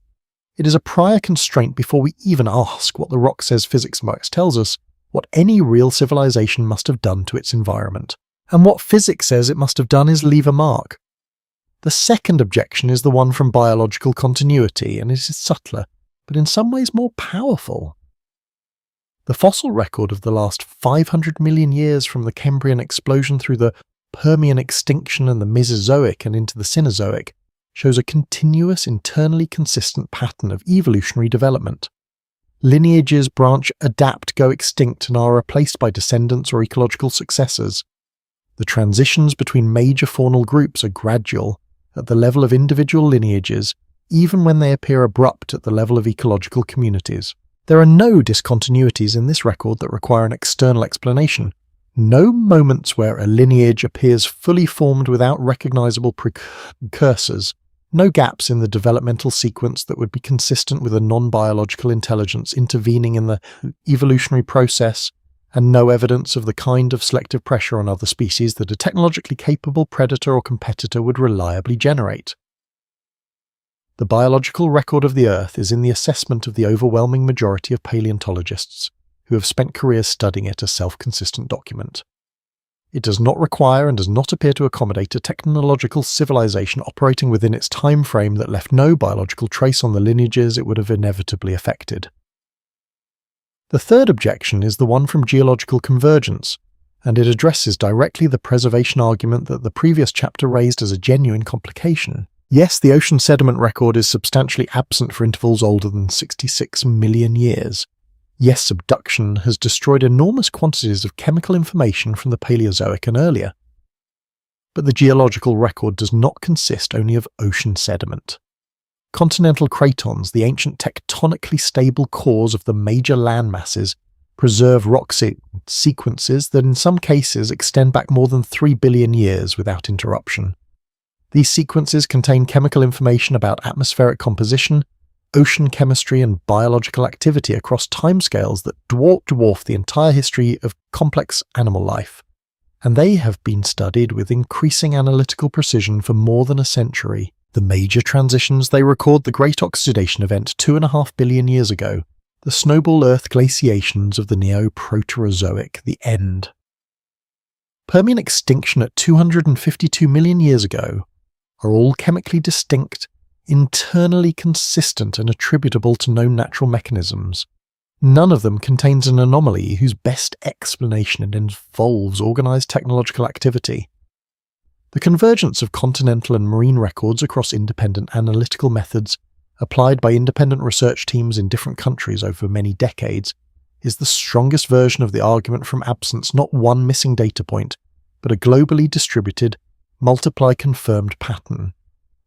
It is a prior constraint before we even ask what the rock says physics tells us, what any real civilization must have done to its environment. And what physics says it must have done is leave a mark. The second objection is the one from biological continuity, and it is subtler, but in some ways more powerful. The fossil record of the last 500 million years from the Cambrian explosion through the Permian extinction and the Mesozoic and into the Cenozoic shows a continuous, internally consistent pattern of evolutionary development. Lineages branch, adapt, go extinct, and are replaced by descendants or ecological successors. The transitions between major faunal groups are gradual, at the level of individual lineages, even when they appear abrupt at the level of ecological communities. There are no discontinuities in this record that require an external explanation. No moments where a lineage appears fully formed without recognizable precursors. No gaps in the developmental sequence that would be consistent with a non-biological intelligence intervening in the evolutionary process, and no evidence of the kind of selective pressure on other species that a technologically capable predator or competitor would reliably generate. The biological record of the Earth is in the assessment of the overwhelming majority of paleontologists, who have spent careers studying it, a self-consistent document. It does not require and does not appear to accommodate a technological civilization operating within its time frame that left no biological trace on the lineages it would have inevitably affected. The third objection is the one from geological convergence, and it addresses directly the preservation argument that the previous chapter raised as a genuine complication. Yes, the ocean sediment record is substantially absent for intervals older than 66 million years. Yes, subduction has destroyed enormous quantities of chemical information from the Paleozoic and earlier. But the geological record does not consist only of ocean sediment. Continental cratons, the ancient tectonically stable cores of the major land masses, preserve rock sequences that in some cases extend back more than 3 billion years without interruption. These sequences contain chemical information about atmospheric composition, ocean chemistry and biological activity across timescales that dwarf the entire history of complex animal life, and they have been studied with increasing analytical precision for more than a century. The major transitions they record: the Great Oxidation Event 2.5 billion years ago, the snowball Earth glaciations of the Neo-Proterozoic, the end. Permian extinction at 252 million years ago are all chemically distinct, internally consistent and attributable to known natural mechanisms. None of them contains an anomaly whose best explanation involves organized technological activity. The convergence of continental and marine records across independent analytical methods applied by independent research teams in different countries over many decades is the strongest version of the argument from absence, not one missing data point, but a globally distributed, multiply confirmed pattern.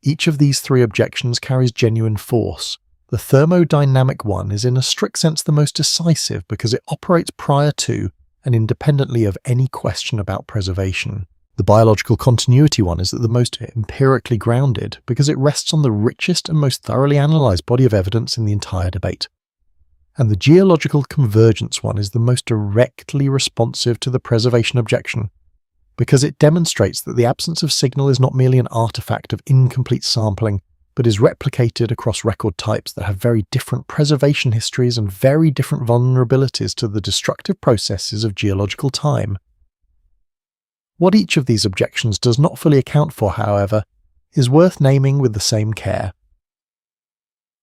Each of these three objections carries genuine force. The thermodynamic one is in a strict sense the most decisive because it operates prior to and independently of any question about preservation. The biological continuity one is the most empirically grounded because it rests on the richest and most thoroughly analysed body of evidence in the entire debate. And the geological convergence one is the most directly responsive to the preservation objection because it demonstrates that the absence of signal is not merely an artifact of incomplete sampling, but is replicated across record types that have very different preservation histories and very different vulnerabilities to the destructive processes of geological time. What each of these objections does not fully account for, however, is worth naming with the same care.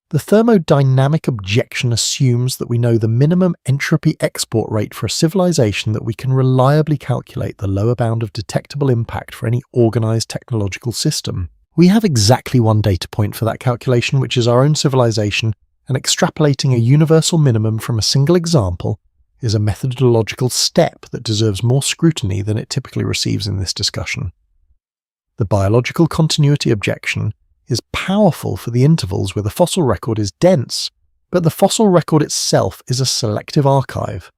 The thermodynamic objection assumes that we know the minimum entropy export rate for a civilization that we can reliably calculate the lower bound of detectable impact for any organised technological system. We have exactly one data point for that calculation, which is our own civilization, and extrapolating a universal minimum from a single example is a methodological step that deserves more scrutiny than it typically receives in this discussion. The biological continuity objection is powerful for the intervals where the fossil record is dense, but the fossil record itself is a selective archive.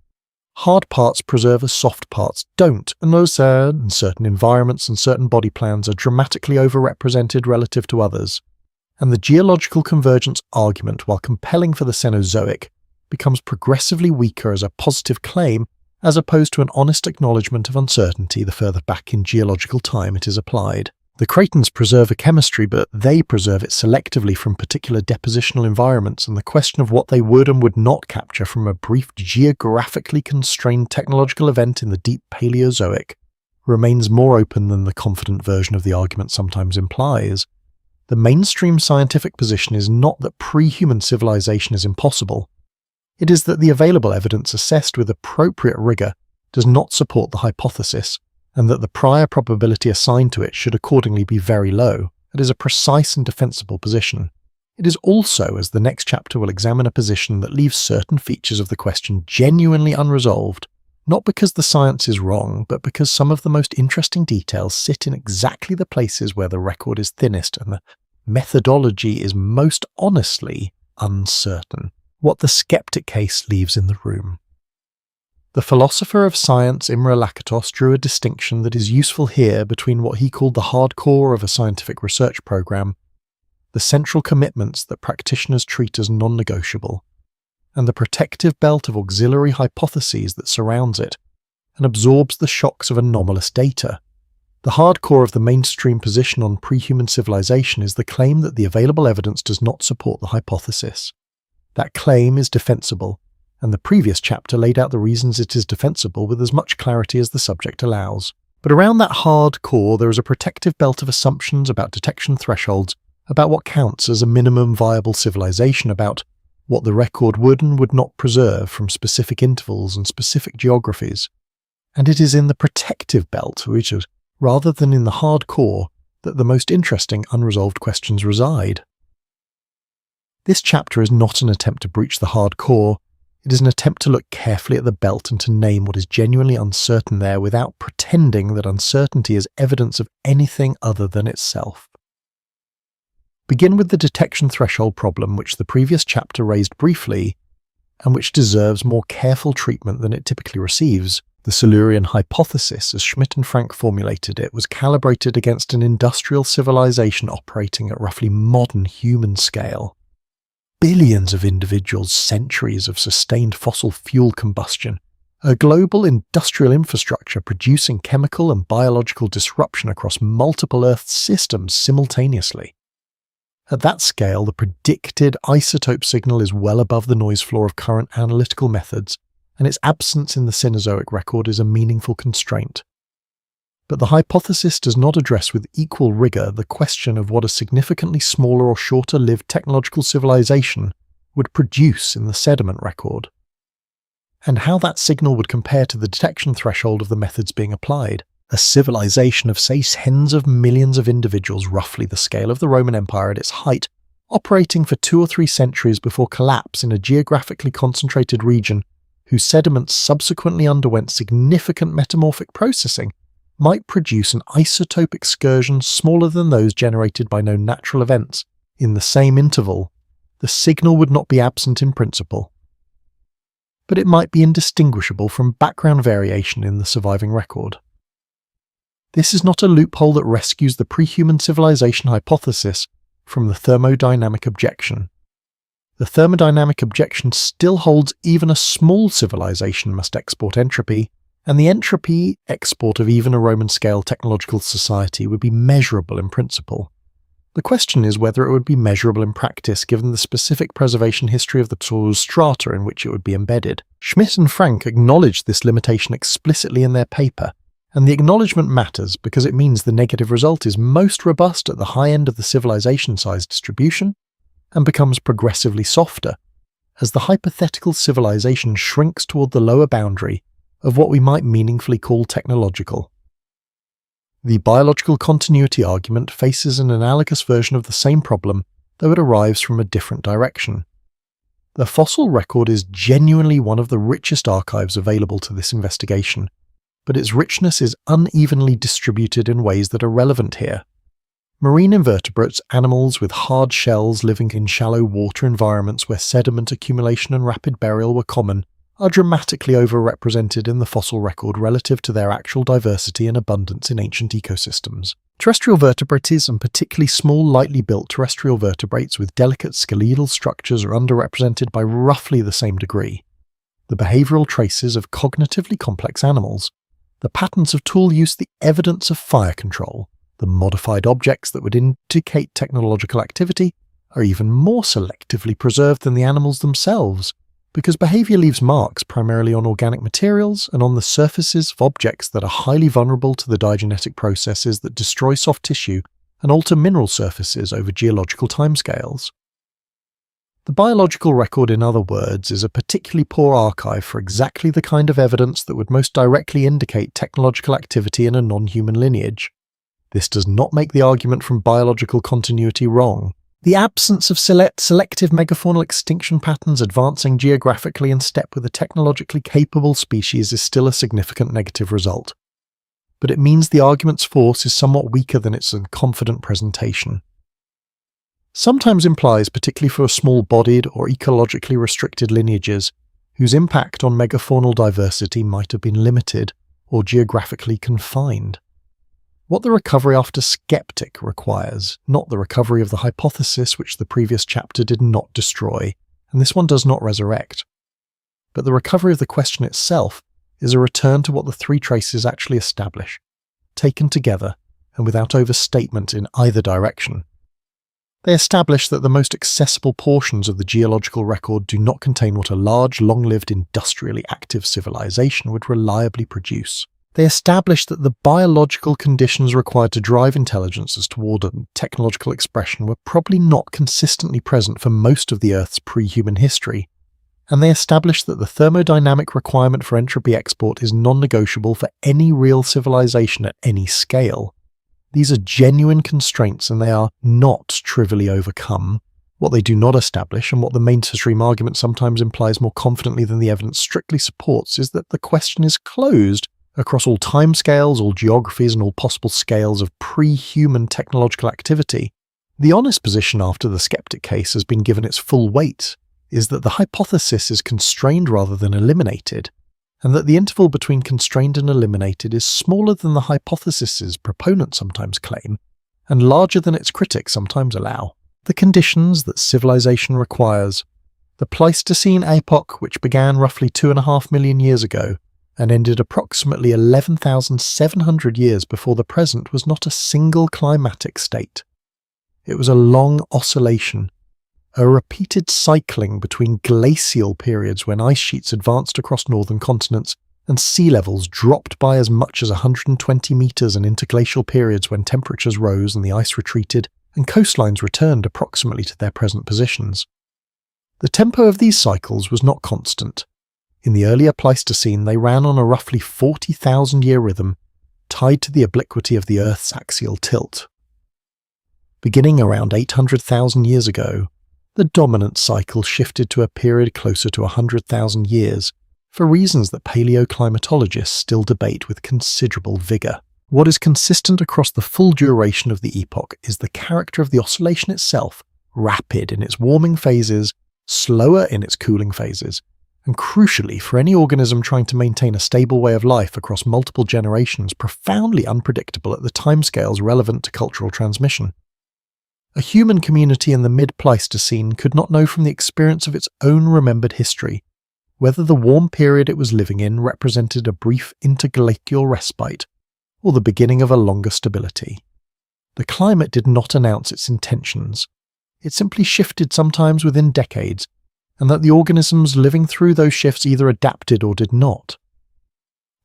Hard parts preserve as soft parts don't, and those in certain environments and certain body plans are dramatically overrepresented relative to others. And the geological convergence argument, while compelling for the Cenozoic, becomes progressively weaker as a positive claim as opposed to an honest acknowledgement of uncertainty the further back in geological time it is applied. The Cretans preserve a chemistry, but they preserve it selectively from particular depositional environments, and the question of what they would and would not capture from a brief geographically constrained technological event in the deep Paleozoic remains more open than the confident version of the argument sometimes implies. The mainstream scientific position is not that pre-human civilization is impossible. It is that the available evidence assessed with appropriate rigour does not support the hypothesis, and that the prior probability assigned to it should accordingly be very low. It is a precise and defensible position. It is also, as the next chapter will examine, a position that leaves certain features of the question genuinely unresolved, not because the science is wrong, but because some of the most interesting details sit in exactly the places where the record is thinnest and the methodology is most honestly uncertain. What the skeptic case leaves in the room. The philosopher of science Imre Lakatos drew a distinction that is useful here between what he called the hardcore of a scientific research program, the central commitments that practitioners treat as non-negotiable, and the protective belt of auxiliary hypotheses that surrounds it and absorbs the shocks of anomalous data. The hardcore of the mainstream position on pre-human civilization is the claim that the available evidence does not support the hypothesis. That claim is defensible, and the previous chapter laid out the reasons it is defensible with as much clarity as the subject allows. But around that hard core there is a protective belt of assumptions about detection thresholds, about what counts as a minimum viable civilization, about what the record would and would not preserve from specific intervals and specific geographies. And it is in the protective belt, which is, rather than in the hard core, that the most interesting unresolved questions reside. This chapter is not an attempt to breach the hard core. It is an attempt to look carefully at the belt and to name what is genuinely uncertain there without pretending that uncertainty is evidence of anything other than itself. Begin with the detection threshold problem, which the previous chapter raised briefly, and which deserves more careful treatment than it typically receives. The Silurian hypothesis, as Schmidt and Frank formulated it, was calibrated against an industrial civilization operating at roughly modern human scale. Billions of individuals, centuries of sustained fossil fuel combustion, a global industrial infrastructure producing chemical and biological disruption across multiple Earth systems simultaneously. At that scale, the predicted isotope signal is well above the noise floor of current analytical methods, and its absence in the Cenozoic record is a meaningful constraint. But the hypothesis does not address with equal rigour the question of what a significantly smaller or shorter-lived technological civilization would produce in the sediment record, and how that signal would compare to the detection threshold of the methods being applied. A civilization of, say, tens of millions of individuals, roughly the scale of the Roman Empire at its height, operating for 2 or 3 centuries before collapse in a geographically concentrated region whose sediments subsequently underwent significant metamorphic processing, might produce an isotope excursion smaller than those generated by known natural events in the same interval the signal would not be absent in principle, but it might be indistinguishable from background variation in the surviving record. This is not a loophole that rescues the pre-human civilization hypothesis from the thermodynamic objection. The thermodynamic objection still holds even a small civilization must export entropy, and the entropy export of even a Roman-scale technological society would be measurable in principle. The question is whether it would be measurable in practice given the specific preservation history of the soil strata in which it would be embedded. Schmidt and Frank acknowledged this limitation explicitly in their paper, and the acknowledgement matters because it means the negative result is most robust at the high end of the civilization size distribution and becomes progressively softer as the hypothetical civilization shrinks toward the lower boundary of what we might meaningfully call technological. The biological continuity argument faces an analogous version of the same problem, though it arrives from a different direction. The fossil record is genuinely one of the richest archives available to this investigation, but its richness is unevenly distributed in ways that are relevant here. Marine invertebrates, animals with hard shells living in shallow water environments where sediment accumulation and rapid burial were common, are dramatically overrepresented in the fossil record relative to their actual diversity and abundance in ancient ecosystems. Terrestrial vertebrates and particularly small, lightly built terrestrial vertebrates with delicate skeletal structures are underrepresented by roughly the same degree. The behavioral traces of cognitively complex animals, the patterns of tool use, the evidence of fire control, the modified objects that would indicate technological activity are even more selectively preserved than the animals themselves, because behavior leaves marks primarily on organic materials and on the surfaces of objects that are highly vulnerable to the diagenetic processes that destroy soft tissue and alter mineral surfaces over geological timescales. The biological record, in other words, is a particularly poor archive for exactly the kind of evidence that would most directly indicate technological activity in a non-human lineage. This does not make the argument from biological continuity wrong. The absence of selective megafaunal extinction patterns advancing geographically in step with a technologically capable species is still a significant negative result. But it means the argument's force is somewhat weaker than its confident presentation. Sometimes implies, particularly for small-bodied or ecologically restricted lineages, whose impact on megafaunal diversity might have been limited or geographically confined. What the recovery after skeptic requires, not the recovery of the hypothesis which the previous chapter did not destroy, and this one does not resurrect. But the recovery of the question itself is a return to what the three traces actually establish, taken together and without overstatement in either direction. They establish that the most accessible portions of the geological record do not contain what a large, long-lived, industrially active civilization would reliably produce. They establish that the biological conditions required to drive intelligences toward a technological expression were probably not consistently present for most of the Earth's pre-human history, and they establish that the thermodynamic requirement for entropy export is non-negotiable for any real civilization at any scale. These are genuine constraints and they are not trivially overcome. What they do not establish, and what the mainstream argument sometimes implies more confidently than the evidence strictly supports, is that the question is closed across all timescales, all geographies, and all possible scales of pre-human technological activity. The honest position after the skeptic case has been given its full weight is that the hypothesis is constrained rather than eliminated, and that the interval between constrained and eliminated is smaller than the hypothesis's proponents sometimes claim, and larger than its critics sometimes allow. The conditions that civilization requires, the Pleistocene epoch, which began roughly 2.5 million years ago, and ended approximately 11,700 years before the present, was not a single climatic state. It was a long oscillation, a repeated cycling between glacial periods when ice sheets advanced across northern continents and sea levels dropped by as much as 120 meters, and interglacial periods when temperatures rose and the ice retreated and coastlines returned approximately to their present positions. The tempo of these cycles was not constant. In the earlier Pleistocene, they ran on a roughly 40,000-year rhythm, tied to the obliquity of the Earth's axial tilt. Beginning around 800,000 years ago, the dominant cycle shifted to a period closer to 100,000 years, for reasons that paleoclimatologists still debate with considerable vigour. What is consistent across the full duration of the epoch is the character of the oscillation itself, rapid in its warming phases, slower in its cooling phases, and crucially, for any organism trying to maintain a stable way of life across multiple generations, profoundly unpredictable at the timescales relevant to cultural transmission. A human community in the mid-Pleistocene could not know from the experience of its own remembered history whether the warm period it was living in represented a brief interglacial respite or the beginning of a longer stability. The climate did not announce its intentions. It simply shifted sometimes within decades, and that the organisms living through those shifts either adapted or did not.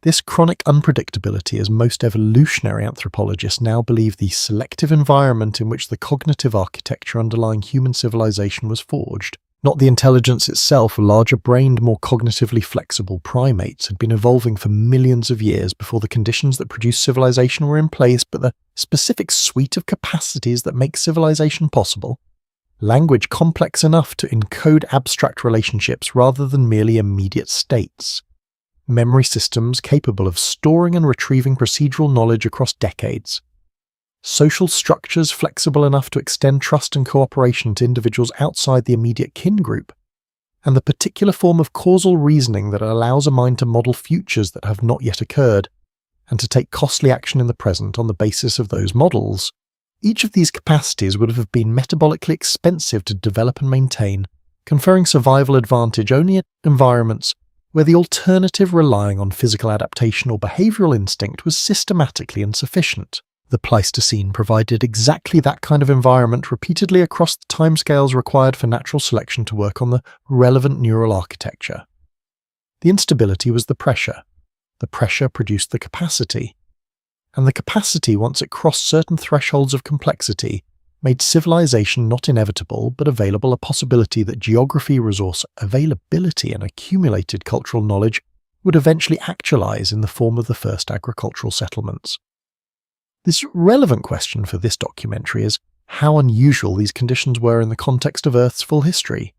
This chronic unpredictability, as most evolutionary anthropologists now believe, the selective environment in which the cognitive architecture underlying human civilization was forged. Not the intelligence itself. Larger-brained, more cognitively flexible primates had been evolving for millions of years before the conditions that produced civilization were in place, but the specific suite of capacities that make civilization possible. Language complex enough to encode abstract relationships rather than merely immediate states. Memory systems capable of storing and retrieving procedural knowledge across decades. Social structures flexible enough to extend trust and cooperation to individuals outside the immediate kin group. And the particular form of causal reasoning that allows a mind to model futures that have not yet occurred, and to take costly action in the present on the basis of those models. Each of these capacities would have been metabolically expensive to develop and maintain, conferring survival advantage only in environments where the alternative relying on physical adaptation or behavioral instinct was systematically insufficient. The Pleistocene provided exactly that kind of environment repeatedly across the timescales required for natural selection to work on the relevant neural architecture. The instability was the pressure. The pressure produced the capacity. And the capacity, once it crossed certain thresholds of complexity, made civilization not inevitable but available, a possibility that geography, resource availability, and accumulated cultural knowledge would eventually actualize in the form of the first agricultural settlements. This relevant question for this documentary is how unusual these conditions were in the context of Earth's full history.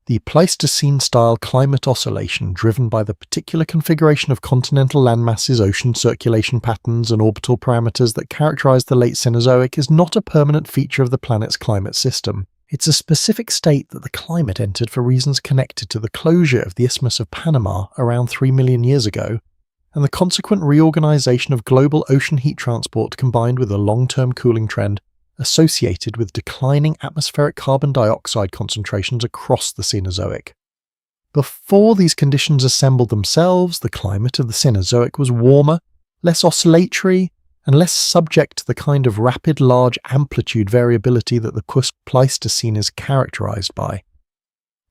The Pleistocene-style climate oscillation driven by the particular configuration of continental landmasses, ocean circulation patterns, and orbital parameters that characterize the late Cenozoic is not a permanent feature of the planet's climate system. It's a specific state that the climate entered for reasons connected to the closure of the Isthmus of Panama around 3 million years ago, and the consequent reorganization of global ocean heat transport combined with a long-term cooling trend associated with declining atmospheric carbon dioxide concentrations across the Cenozoic. Before these conditions assembled themselves, the climate of the Cenozoic was warmer, less oscillatory, and less subject to the kind of rapid large amplitude variability that the Pleistocene is characterized by.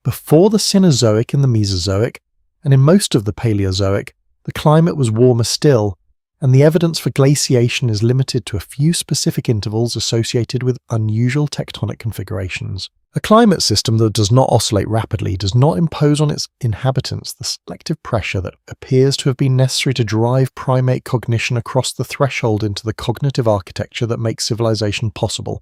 Before the Cenozoic and the Mesozoic, and in most of the Paleozoic, the climate was warmer still, and the evidence for glaciation is limited to a few specific intervals associated with unusual tectonic configurations. A climate system that does not oscillate rapidly does not impose on its inhabitants the selective pressure that appears to have been necessary to drive primate cognition across the threshold into the cognitive architecture that makes civilization possible.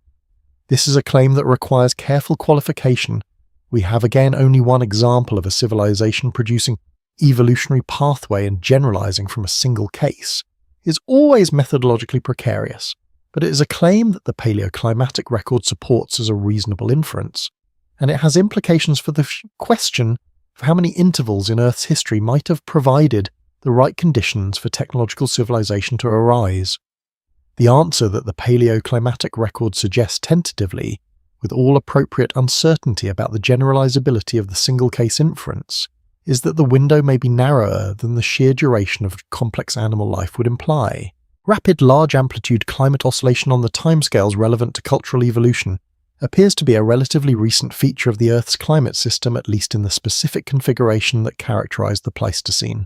This is a claim that requires careful qualification. We have again only one example of a civilization producing evolutionary pathway and generalizing from a single case. Is always methodologically precarious, but it is a claim that the paleoclimatic record supports as a reasonable inference, and it has implications for the question of how many intervals in Earth's history might have provided the right conditions for technological civilization to arise. The answer that the paleoclimatic record suggests tentatively, with all appropriate uncertainty about the generalizability of the single-case inference, is that the window may be narrower than the sheer duration of complex animal life would imply. Rapid large-amplitude climate oscillation on the timescales relevant to cultural evolution appears to be a relatively recent feature of the Earth's climate system, at least in the specific configuration that characterized the Pleistocene.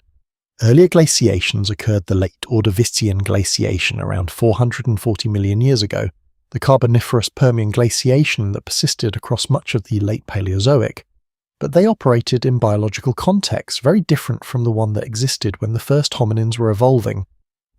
Earlier glaciations occurred the late Ordovician glaciation around 440 million years ago, the Carboniferous Permian glaciation that persisted across much of the late Paleozoic, but they operated in biological contexts very different from the one that existed when the first hominins were evolving,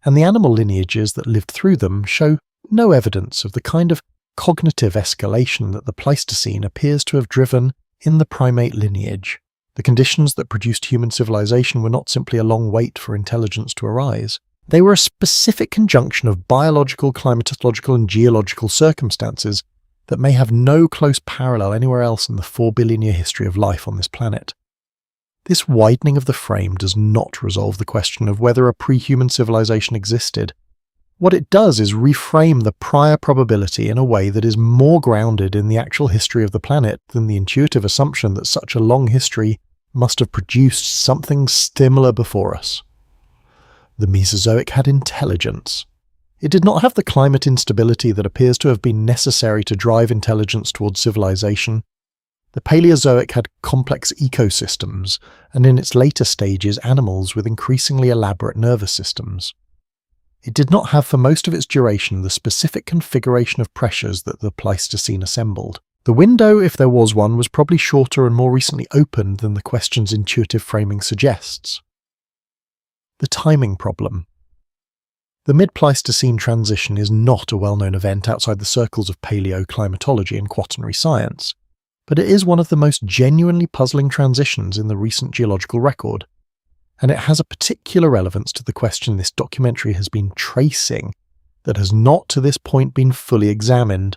and the animal lineages that lived through them show no evidence of the kind of cognitive escalation that the Pleistocene appears to have driven in the primate lineage. The conditions that produced human civilization were not simply a long wait for intelligence to arise. They were a specific conjunction of biological, climatological, and geological circumstances that may have no close parallel anywhere else in the 4 billion year history of life on this planet. This widening of the frame does not resolve the question of whether a pre-human civilization existed. What it does is reframe the prior probability in a way that is more grounded in the actual history of the planet than the intuitive assumption that such a long history must have produced something similar before us. The Mesozoic had intelligence. It did not have the climate instability that appears to have been necessary to drive intelligence towards civilization. The Paleozoic had complex ecosystems, and in its later stages animals with increasingly elaborate nervous systems. It did not have for most of its duration the specific configuration of pressures that the Pleistocene assembled. The window, if there was one, was probably shorter and more recently opened than the question's intuitive framing suggests. The timing problem. The mid-Pleistocene transition is not a well-known event outside the circles of paleoclimatology and quaternary science, but it is one of the most genuinely puzzling transitions in the recent geological record, and it has a particular relevance to the question this documentary has been tracing that has not to this point been fully examined.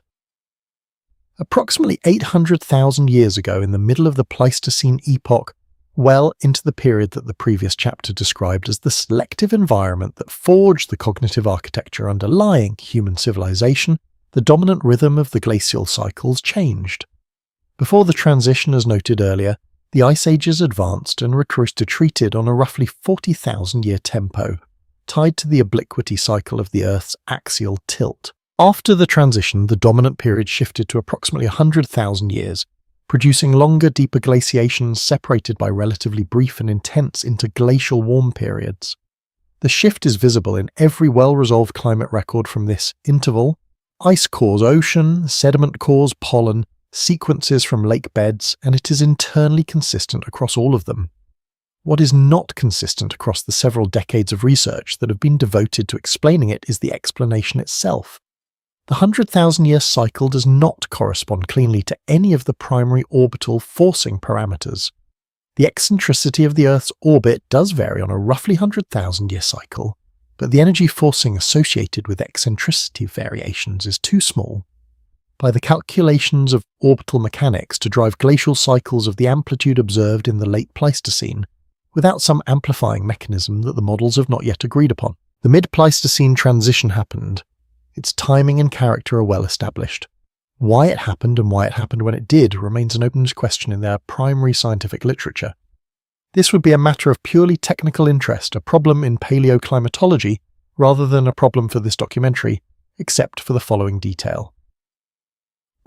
Approximately 800,000 years ago, in the middle of the Pleistocene epoch, well into the period that the previous chapter described as the selective environment that forged the cognitive architecture underlying human civilization, the dominant rhythm of the glacial cycles changed. Before the transition, as noted earlier, the ice ages advanced and retreated on a roughly 40,000-year tempo, tied to the obliquity cycle of the Earth's axial tilt. After the transition, the dominant period shifted to approximately 100,000 years, producing longer, deeper glaciations separated by relatively brief and intense interglacial warm periods. The shift is visible in every well-resolved climate record from this interval: ice cores ocean, sediment cores pollen, sequences from lake beds, and it is internally consistent across all of them. What is not consistent across the several decades of research that have been devoted to explaining it is the explanation itself. The 100,000-year cycle does not correspond cleanly to any of the primary orbital forcing parameters. The eccentricity of the Earth's orbit does vary on a roughly 100,000-year cycle, but the energy forcing associated with eccentricity variations is too small. By the calculations of orbital mechanics to drive glacial cycles of the amplitude observed in the late Pleistocene, without some amplifying mechanism that the models have not yet agreed upon. The mid-Pleistocene transition happened. Its timing and character are well established. Why it happened and why it happened when it did remains an open question in their primary scientific literature. This would be a matter of purely technical interest, a problem in paleoclimatology, rather than a problem for this documentary, except for the following detail.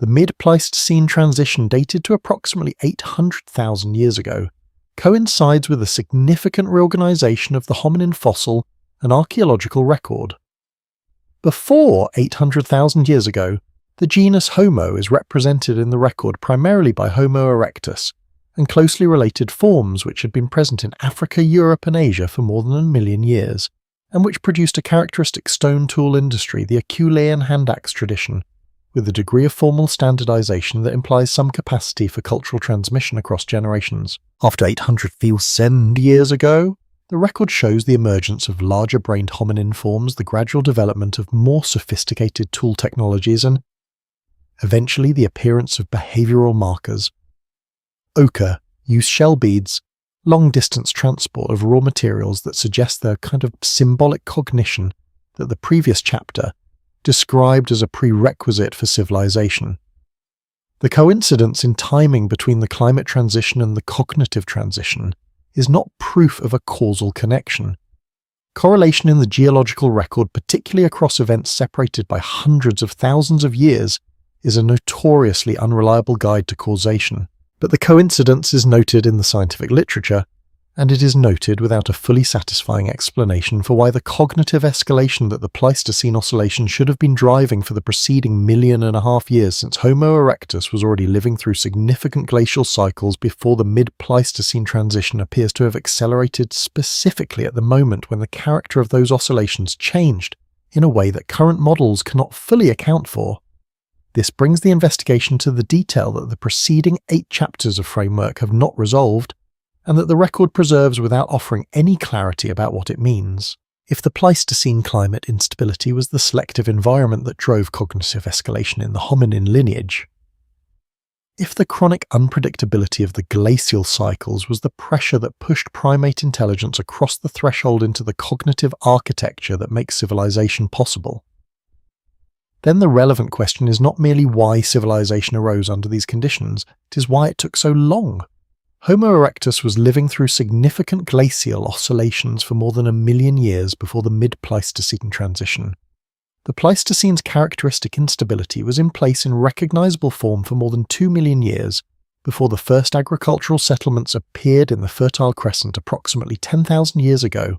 The mid-Pleistocene transition, dated to approximately 800,000 years ago, coincides with a significant reorganization of the hominin fossil and archaeological record. Before 800,000 years ago, the genus Homo is represented in the record primarily by Homo erectus and closely related forms which had been present in Africa, Europe and Asia for more than 1 million years, and which produced a characteristic stone tool industry, the Acheulean hand axe tradition, with a degree of formal standardization that implies some capacity for cultural transmission across generations. After 800,000 years ago, the record shows the emergence of larger-brained hominin forms, the gradual development of more sophisticated tool technologies, and eventually the appearance of behavioral markers. Ochre, use shell beads, long-distance transport of raw materials that suggest the kind of symbolic cognition that the previous chapter described as a prerequisite for civilization. The coincidence in timing between the climate transition and the cognitive transition is not proof of a causal connection. Correlation in the geological record, particularly across events separated by hundreds of thousands of years, is a notoriously unreliable guide to causation. But the coincidence is noted in the scientific literature, and it is noted without a fully satisfying explanation for why the cognitive escalation that the Pleistocene oscillation should have been driving for the preceding 1.5 million years, since Homo erectus was already living through significant glacial cycles before the mid-Pleistocene transition, appears to have accelerated specifically at the moment when the character of those oscillations changed in a way that current models cannot fully account for. This brings the investigation to the detail that the preceding 8 chapters of framework have not resolved, and that the record preserves without offering any clarity about what it means. If the Pleistocene climate instability was the selective environment that drove cognitive escalation in the hominin lineage, if the chronic unpredictability of the glacial cycles was the pressure that pushed primate intelligence across the threshold into the cognitive architecture that makes civilization possible, then the relevant question is not merely why civilization arose under these conditions, it is why it took so long. Homo erectus was living through significant glacial oscillations for more than 1 million years before the mid-Pleistocene transition. The Pleistocene's characteristic instability was in place in recognizable form for more than 2 million years before the first agricultural settlements appeared in the Fertile Crescent approximately 10,000 years ago.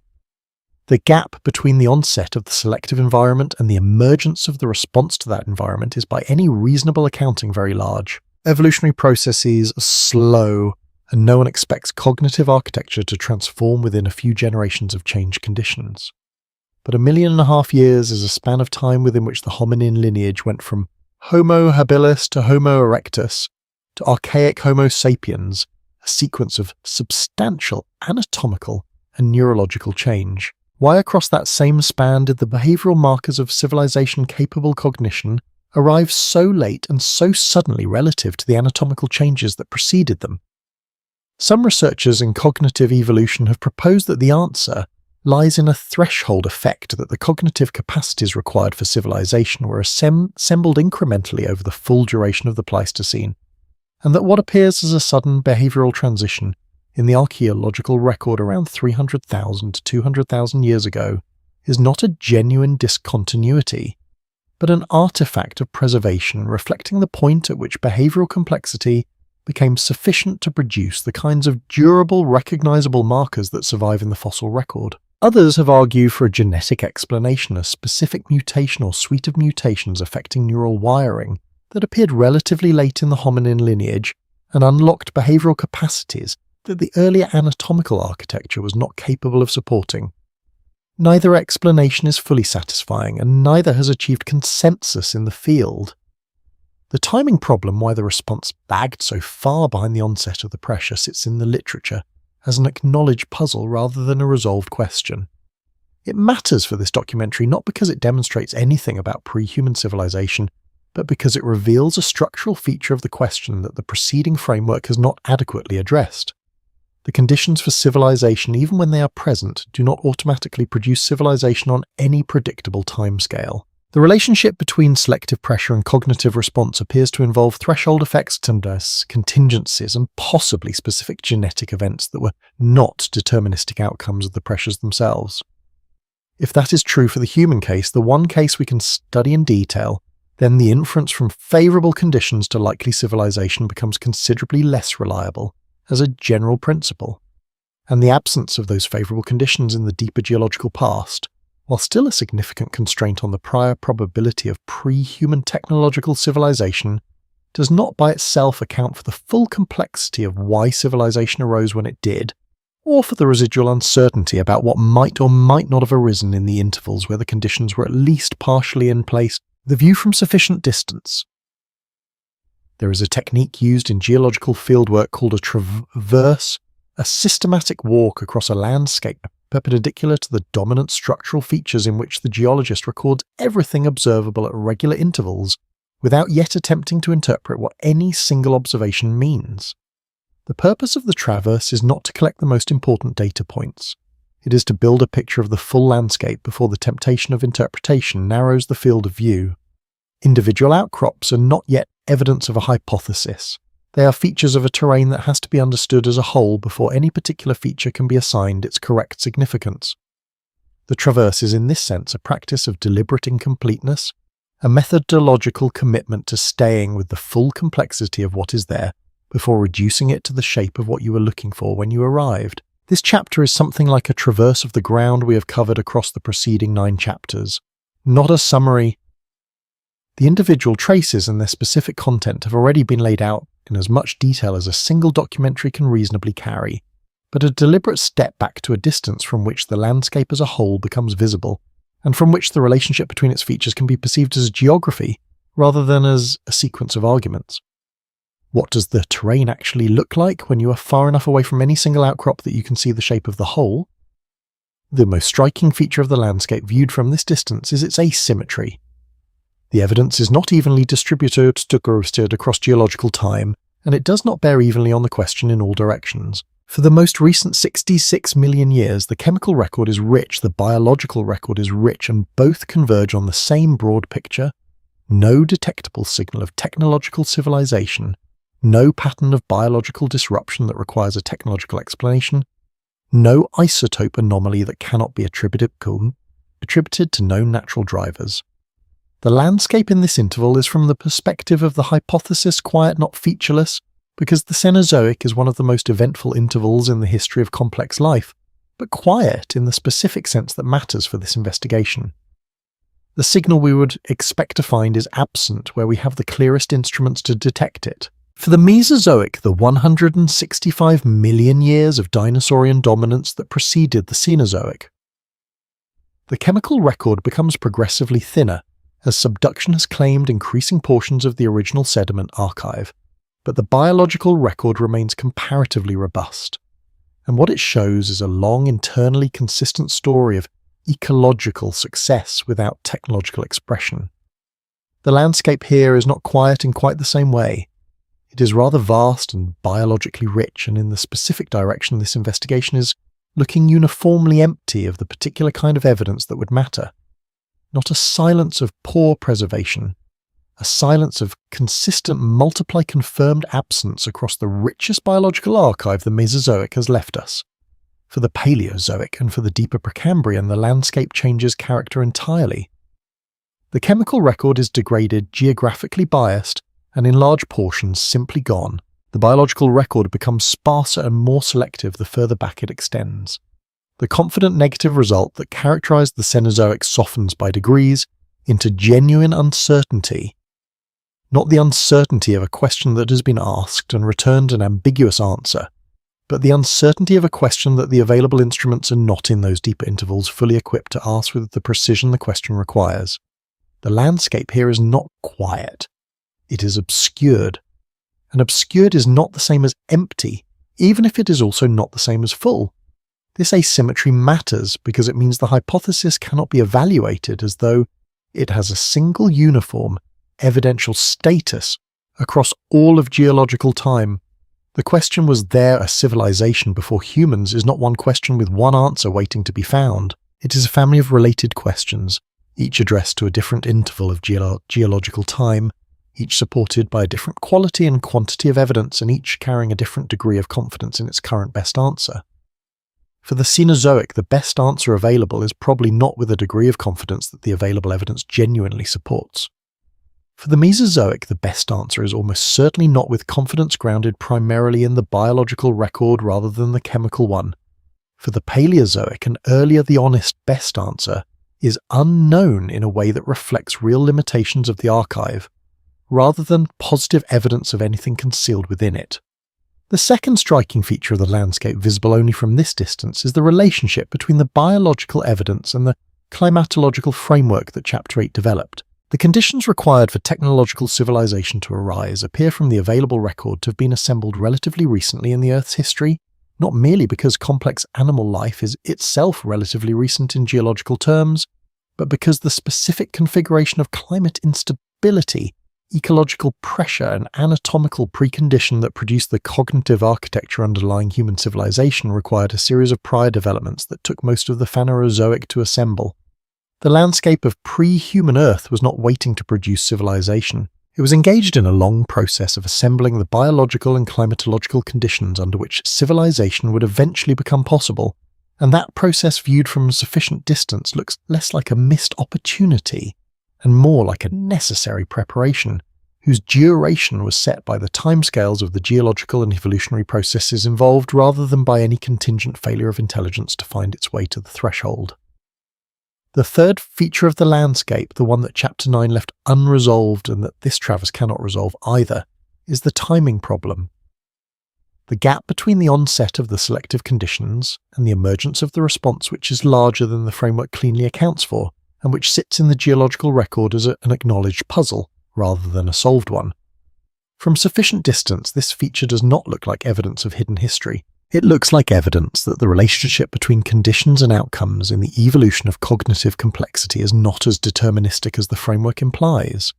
The gap between the onset of the selective environment and the emergence of the response to that environment is by any reasonable accounting very large. Evolutionary processes are slow, and no one expects cognitive architecture to transform within a few generations of changed conditions. But 1.5 million years is a span of time within which the hominin lineage went from Homo habilis to Homo erectus to archaic Homo sapiens, a sequence of substantial anatomical and neurological change. Why across that same span did the behavioral markers of civilization-capable cognition arrive so late and so suddenly relative to the anatomical changes that preceded them? Some researchers in cognitive evolution have proposed that the answer lies in a threshold effect, that the cognitive capacities required for civilization were assembled incrementally over the full duration of the Pleistocene, and that what appears as a sudden behavioral transition in the archaeological record around 300,000 to 200,000 years ago is not a genuine discontinuity, but an artifact of preservation reflecting the point at which behavioral complexity became sufficient to produce the kinds of durable, recognizable markers that survive in the fossil record. Others have argued for a genetic explanation, a specific mutation or suite of mutations affecting neural wiring that appeared relatively late in the hominin lineage and unlocked behavioral capacities that the earlier anatomical architecture was not capable of supporting. Neither explanation is fully satisfying, and neither has achieved consensus in the field. The timing problem why the response lagged so far behind the onset of the pressure sits in the literature as an acknowledged puzzle rather than a resolved question. It matters for this documentary not because it demonstrates anything about pre-human civilization, but because it reveals a structural feature of the question that the preceding framework has not adequately addressed. The conditions for civilization, even when they are present, do not automatically produce civilization on any predictable timescale. The relationship between selective pressure and cognitive response appears to involve threshold effects, contingencies, and possibly specific genetic events that were not deterministic outcomes of the pressures themselves. If that is true for the human case, the one case we can study in detail, then the inference from favourable conditions to likely civilization becomes considerably less reliable as a general principle, and the absence of those favourable conditions in the deeper geological past, while still a significant constraint on the prior probability of pre-human technological civilization, does not by itself account for the full complexity of why civilization arose when it did, or for the residual uncertainty about what might or might not have arisen in the intervals where the conditions were at least partially in place, the view from sufficient distance. There is a technique used in geological fieldwork called a traverse, a systematic walk across a landscape perpendicular to the dominant structural features in which the geologist records everything observable at regular intervals without yet attempting to interpret what any single observation means. The purpose of the traverse is not to collect the most important data points. It is to build a picture of the full landscape before the temptation of interpretation narrows the field of view. Individual outcrops are not yet evidence of a hypothesis. They are features of a terrain that has to be understood as a whole before any particular feature can be assigned its correct significance. The traverse is in this sense a practice of deliberate incompleteness, a methodological commitment to staying with the full complexity of what is there before reducing it to the shape of what you were looking for when you arrived. This chapter is something like a traverse of the ground we have covered across the preceding 9 chapters, not a summary. The individual traces and their specific content have already been laid out in as much detail as a single documentary can reasonably carry, but a deliberate step back to a distance from which the landscape as a whole becomes visible, and from which the relationship between its features can be perceived as geography rather than as a sequence of arguments. What does the terrain actually look like when you are far enough away from any single outcrop that you can see the shape of the whole? The most striking feature of the landscape viewed from this distance is its asymmetry. The evidence is not evenly distributed across geological time, and it does not bear evenly on the question in all directions. For the most recent 66 million years, the chemical record is rich, the biological record is rich, and both converge on the same broad picture. No detectable signal of technological civilization, no pattern of biological disruption that requires a technological explanation, no isotope anomaly that cannot be attributed to known natural drivers. The landscape in this interval is from the perspective of the hypothesis quiet, not featureless, because the Cenozoic is one of the most eventful intervals in the history of complex life, but quiet in the specific sense that matters for this investigation. The signal we would expect to find is absent where we have the clearest instruments to detect it. For the Mesozoic, the 165 million years of dinosaurian dominance that preceded the Cenozoic, the chemical record becomes progressively thinner as subduction has claimed increasing portions of the original sediment archive, but the biological record remains comparatively robust. And what it shows is a long, internally consistent story of ecological success without technological expression. The landscape here is not quiet in quite the same way. It is rather vast and biologically rich, and in the specific direction this investigation is looking uniformly empty of the particular kind of evidence that would matter. Not a silence of poor preservation, a silence of consistent multiply-confirmed absence across the richest biological archive the Mesozoic has left us. For the Paleozoic and for the deeper Precambrian, the landscape changes character entirely. The chemical record is degraded, geographically biased, and in large portions simply gone. The biological record becomes sparser and more selective the further back it extends. The confident negative result that characterized the Cenozoic softens by degrees into genuine uncertainty. Not the uncertainty of a question that has been asked and returned an ambiguous answer, but the uncertainty of a question that the available instruments are not in those deeper intervals fully equipped to ask with the precision the question requires. The landscape here is not quiet. It is obscured. And obscured is not the same as empty, even if it is also not the same as full. This asymmetry matters because it means the hypothesis cannot be evaluated as though it has a single uniform, evidential status across all of geological time. The question, was there a civilization before humans, is not one question with one answer waiting to be found. It is a family of related questions, each addressed to a different interval of geological time, each supported by a different quality and quantity of evidence, and each carrying a different degree of confidence in its current best answer. For the Cenozoic, the best answer available is probably not with a degree of confidence that the available evidence genuinely supports. For the Mesozoic, the best answer is almost certainly not with confidence grounded primarily in the biological record rather than the chemical one. For the Paleozoic, and earlier the honest best answer, is unknown in a way that reflects real limitations of the archive, rather than positive evidence of anything concealed within it. The second striking feature of the landscape, visible only from this distance, is the relationship between the biological evidence and the climatological framework that Chapter 8 developed. The conditions required for technological civilization to arise appear from the available record to have been assembled relatively recently in the Earth's history, not merely because complex animal life is itself relatively recent in geological terms, but because the specific configuration of climate instability, ecological pressure, and anatomical precondition that produced the cognitive architecture underlying human civilization required a series of prior developments that took most of the Phanerozoic to assemble. The landscape of pre-human Earth was not waiting to produce civilization. It was engaged in a long process of assembling the biological and climatological conditions under which civilization would eventually become possible, and that process viewed from a sufficient distance looks less like a missed opportunity and more like a necessary preparation, whose duration was set by the timescales of the geological and evolutionary processes involved rather than by any contingent failure of intelligence to find its way to the threshold. The third feature of the landscape, the one that Chapter 9 left unresolved and that this Traverse cannot resolve either, is the timing problem. The gap between the onset of the selective conditions and the emergence of the response, which is larger than the framework cleanly accounts for, and which sits in the geological record as an acknowledged puzzle, rather than a solved one. From sufficient distance, this feature does not look like evidence of hidden history. It looks like evidence that the relationship between conditions and outcomes in the evolution of cognitive complexity is not as deterministic as the framework implies.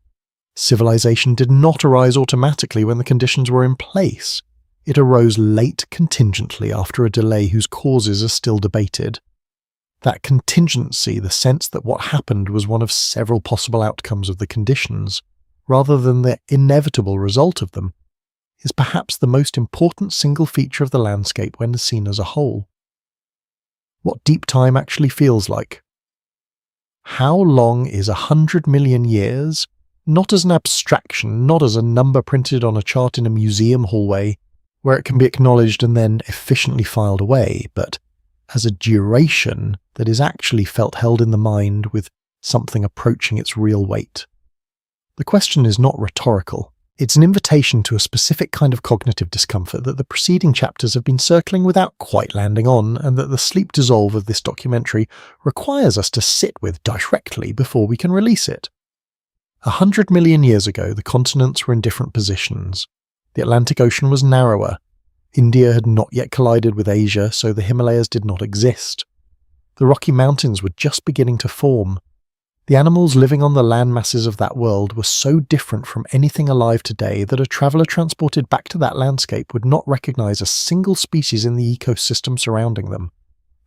Civilization did not arise automatically when the conditions were in place. It arose late contingently after a delay whose causes are still debated. That contingency, the sense that what happened was one of several possible outcomes of the conditions, rather than the inevitable result of them, is perhaps the most important single feature of the landscape when seen as a whole. What deep time actually feels like. How long is 100 million years? Not as an abstraction, not as a number printed on a chart in a museum hallway, where it can be acknowledged and then efficiently filed away, but as a duration that is actually felt held in the mind with something approaching its real weight. The question is not rhetorical. It's an invitation to a specific kind of cognitive discomfort that the preceding chapters have been circling without quite landing on, and that the sleep dissolve of this documentary requires us to sit with directly before we can release it. 100 million years ago, the continents were in different positions. The Atlantic Ocean was narrower. India had not yet collided with Asia, so the Himalayas did not exist. The Rocky Mountains were just beginning to form. The animals living on the land masses of that world were so different from anything alive today that a traveller transported back to that landscape would not recognise a single species in the ecosystem surrounding them.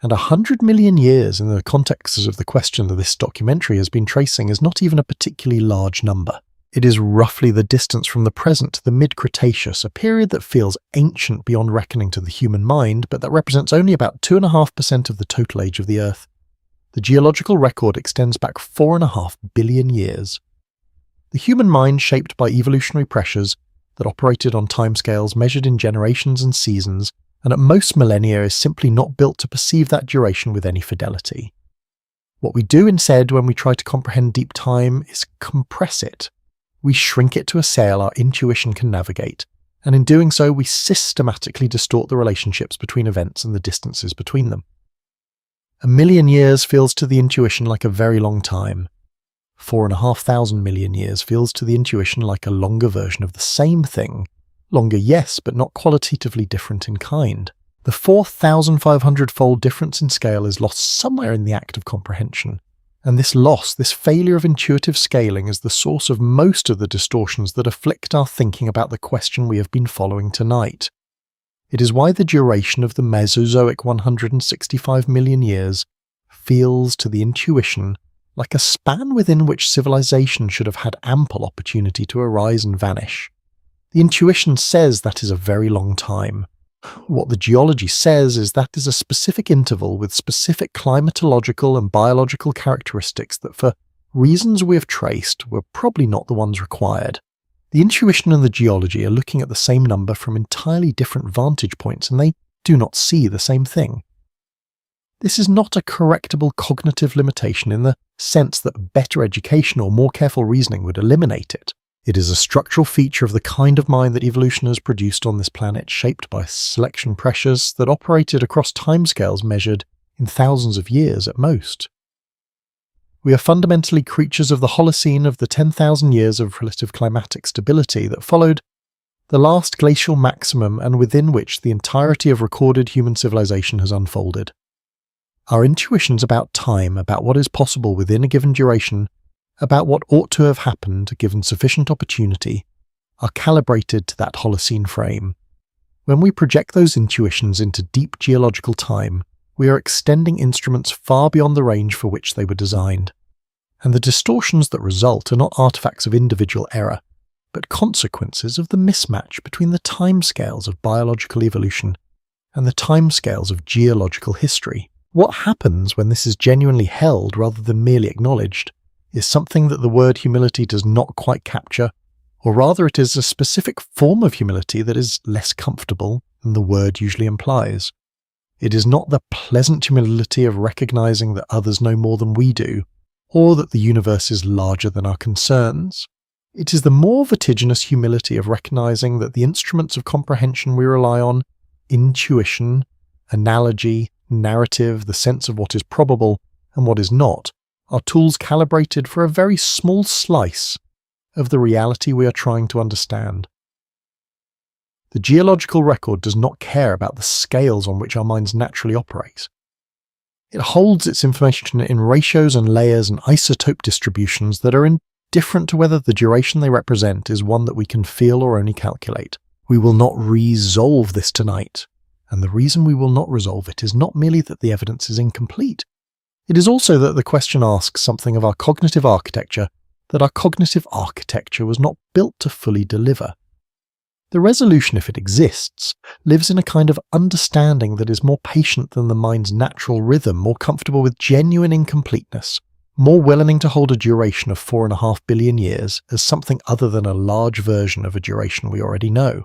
And 100 million years in the context of the question that this documentary has been tracing is not even a particularly large number. It is roughly the distance from the present to the mid-Cretaceous, a period that feels ancient beyond reckoning to the human mind, but that represents only about 2.5% of the total age of the Earth. The geological record extends back 4.5 billion years. The human mind, shaped by evolutionary pressures that operated on timescales measured in generations and seasons, and at most millennia is simply not built to perceive that duration with any fidelity. What we do instead when we try to comprehend deep time is compress it. We shrink it to a scale our intuition can navigate, and in doing so we systematically distort the relationships between events and the distances between them. 1 million years feels to the intuition like a very long time. 4,500 million years feels to the intuition like a longer version of the same thing. Longer, yes, but not qualitatively different in kind. The 4,500-fold difference in scale is lost somewhere in the act of comprehension. And this loss, this failure of intuitive scaling, is the source of most of the distortions that afflict our thinking about the question we have been following tonight. It is why the duration of the Mesozoic 165 million years feels to the intuition like a span within which civilization should have had ample opportunity to arise and vanish. The intuition says that is a very long time. What the geology says is that is a specific interval with specific climatological and biological characteristics that, for reasons we have traced, were probably not the ones required. The intuition and the geology are looking at the same number from entirely different vantage points, and they do not see the same thing. This is not a correctable cognitive limitation in the sense that better education or more careful reasoning would eliminate it. It is a structural feature of the kind of mind that evolution has produced on this planet, shaped by selection pressures that operated across timescales measured in thousands of years at most. We are fundamentally creatures of the Holocene of the 10,000 years of relative climatic stability that followed the last glacial maximum and within which the entirety of recorded human civilization has unfolded. Our intuitions about time, about what is possible within a given duration, about what ought to have happened given sufficient opportunity, are calibrated to that Holocene frame. When we project those intuitions into deep geological time, we are extending instruments far beyond the range for which they were designed. And the distortions that result are not artifacts of individual error, but consequences of the mismatch between the timescales of biological evolution and the timescales of geological history. What happens when this is genuinely held rather than merely acknowledged is something that the word humility does not quite capture, or rather it is a specific form of humility that is less comfortable than the word usually implies. It is not the pleasant humility of recognizing that others know more than we do, or that the universe is larger than our concerns. It is the more vertiginous humility of recognizing that the instruments of comprehension we rely on, intuition, analogy, narrative, the sense of what is probable and what is not, are tools calibrated for a very small slice of the reality we are trying to understand. The geological record does not care about the scales on which our minds naturally operate. It holds its information in ratios and layers and isotope distributions that are indifferent to whether the duration they represent is one that we can feel or only calculate. We will not resolve this tonight, and the reason we will not resolve it is not merely that the evidence is incomplete. It is also that the question asks something of our cognitive architecture that our cognitive architecture was not built to fully deliver. The resolution, if it exists, lives in a kind of understanding that is more patient than the mind's natural rhythm, more comfortable with genuine incompleteness, more willing to hold a duration of 4.5 billion years as something other than a large version of a duration we already know.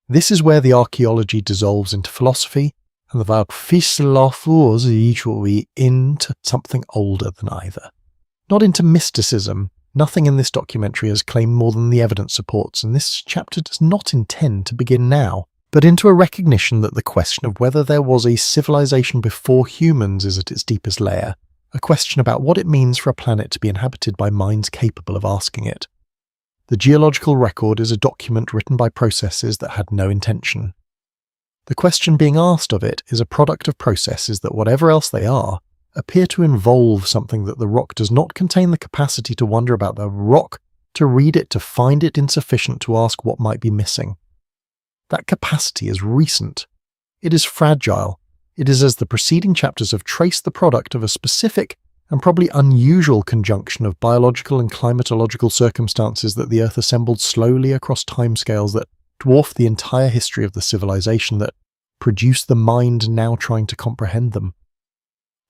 This is where the archaeology dissolves into philosophy, and the philosophy into something older than either. Not into mysticism. Nothing in this documentary has claimed more than the evidence supports, and this chapter does not intend to begin now, but into a recognition that the question of whether there was a civilization before humans is at its deepest layer, a question about what it means for a planet to be inhabited by minds capable of asking it. The geological record is a document written by processes that had no intention. The question being asked of it is a product of processes that, whatever else they are, appear to involve something that the rock does not contain the capacity to wonder about the rock, to read it, to find it insufficient to ask what might be missing. That capacity is recent. It is fragile. It is, as the preceding chapters have traced, the product of a specific and probably unusual conjunction of biological and climatological circumstances that the Earth assembled slowly across timescales that dwarf the entire history of the civilization that produced the mind now trying to comprehend them.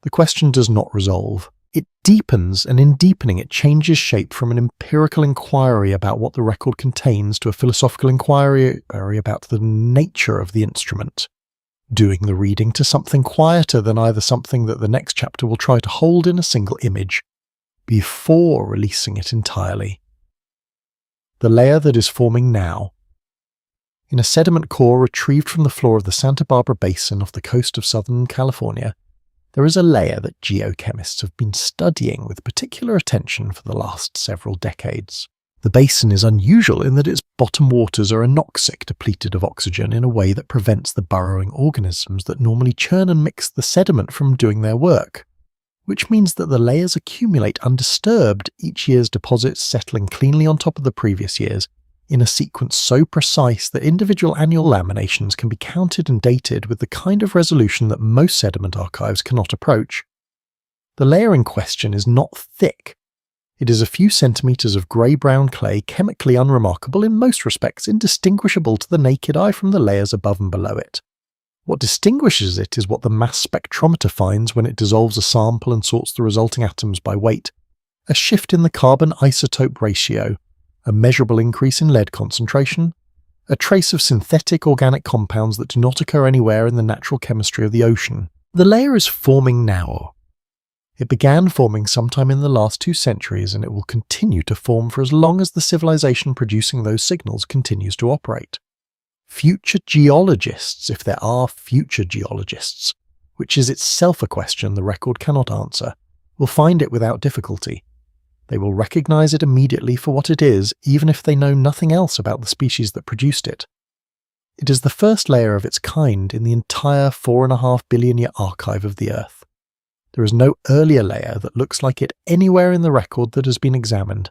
The question does not resolve. It deepens, and in deepening it changes shape from an empirical inquiry about what the record contains to a philosophical inquiry about the nature of the instrument, doing the reading to something quieter than either something that the next chapter will try to hold in a single image, before releasing it entirely. The layer that is forming now. In a sediment core retrieved from the floor of the Santa Barbara Basin off the coast of Southern California, there is a layer that geochemists have been studying with particular attention for the last several decades. The basin is unusual in that its bottom waters are anoxic, depleted of oxygen in a way that prevents the burrowing organisms that normally churn and mix the sediment from doing their work, which means that the layers accumulate undisturbed, each year's deposits settling cleanly on top of the previous year's, in a sequence so precise that individual annual laminations can be counted and dated with the kind of resolution that most sediment archives cannot approach. The layer in question is not thick. It is a few centimetres of grey-brown clay, chemically unremarkable, in most respects indistinguishable to the naked eye from the layers above and below it. What distinguishes it is what the mass spectrometer finds when it dissolves a sample and sorts the resulting atoms by weight: a shift in the carbon isotope ratio, a measurable increase in lead concentration, a trace of synthetic organic compounds that do not occur anywhere in the natural chemistry of the ocean. The layer is forming now. It began forming sometime in the last 2 centuries, and it will continue to form for as long as the civilization producing those signals continues to operate. Future geologists, if there are future geologists, which is itself a question the record cannot answer, will find it without difficulty. They will recognize it immediately for what it is, even if they know nothing else about the species that produced it. It is the first layer of its kind in the entire 4.5 billion year archive of the Earth. There is no earlier layer that looks like it anywhere in the record that has been examined.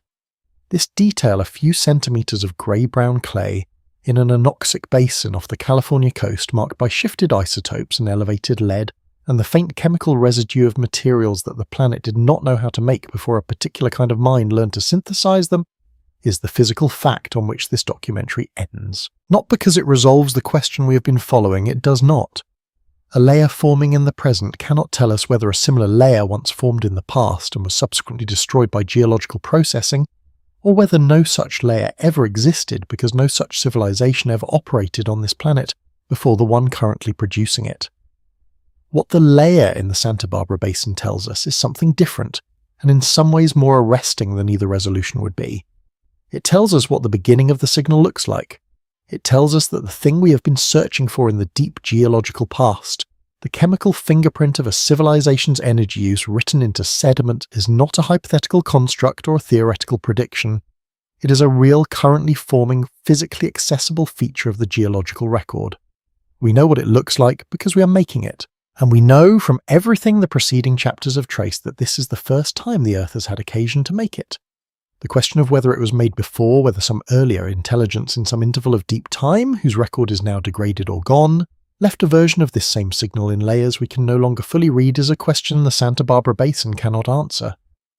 This detail, a few centimetres of grey-brown clay, in an anoxic basin off the California coast marked by shifted isotopes and elevated lead, and the faint chemical residue of materials that the planet did not know how to make before a particular kind of mind learned to synthesize them, is the physical fact on which this documentary ends. Not because it resolves the question we have been following, it does not. A layer forming in the present cannot tell us whether a similar layer once formed in the past and was subsequently destroyed by geological processing, or whether no such layer ever existed because no such civilization ever operated on this planet before the one currently producing it. What the layer in the Santa Barbara Basin tells us is something different, and in some ways more arresting than either resolution would be. It tells us what the beginning of the signal looks like. It tells us that the thing we have been searching for in the deep geological past, the chemical fingerprint of a civilization's energy use written into sediment, is not a hypothetical construct or a theoretical prediction. It is a real, currently forming, physically accessible feature of the geological record. We know what it looks like because we are making it, and we know from everything the preceding chapters have traced that this is the first time the Earth has had occasion to make it. The question of whether it was made before, whether some earlier intelligence in some interval of deep time, whose record is now degraded or gone, left a version of this same signal in layers we can no longer fully read, is a question the Santa Barbara Basin cannot answer.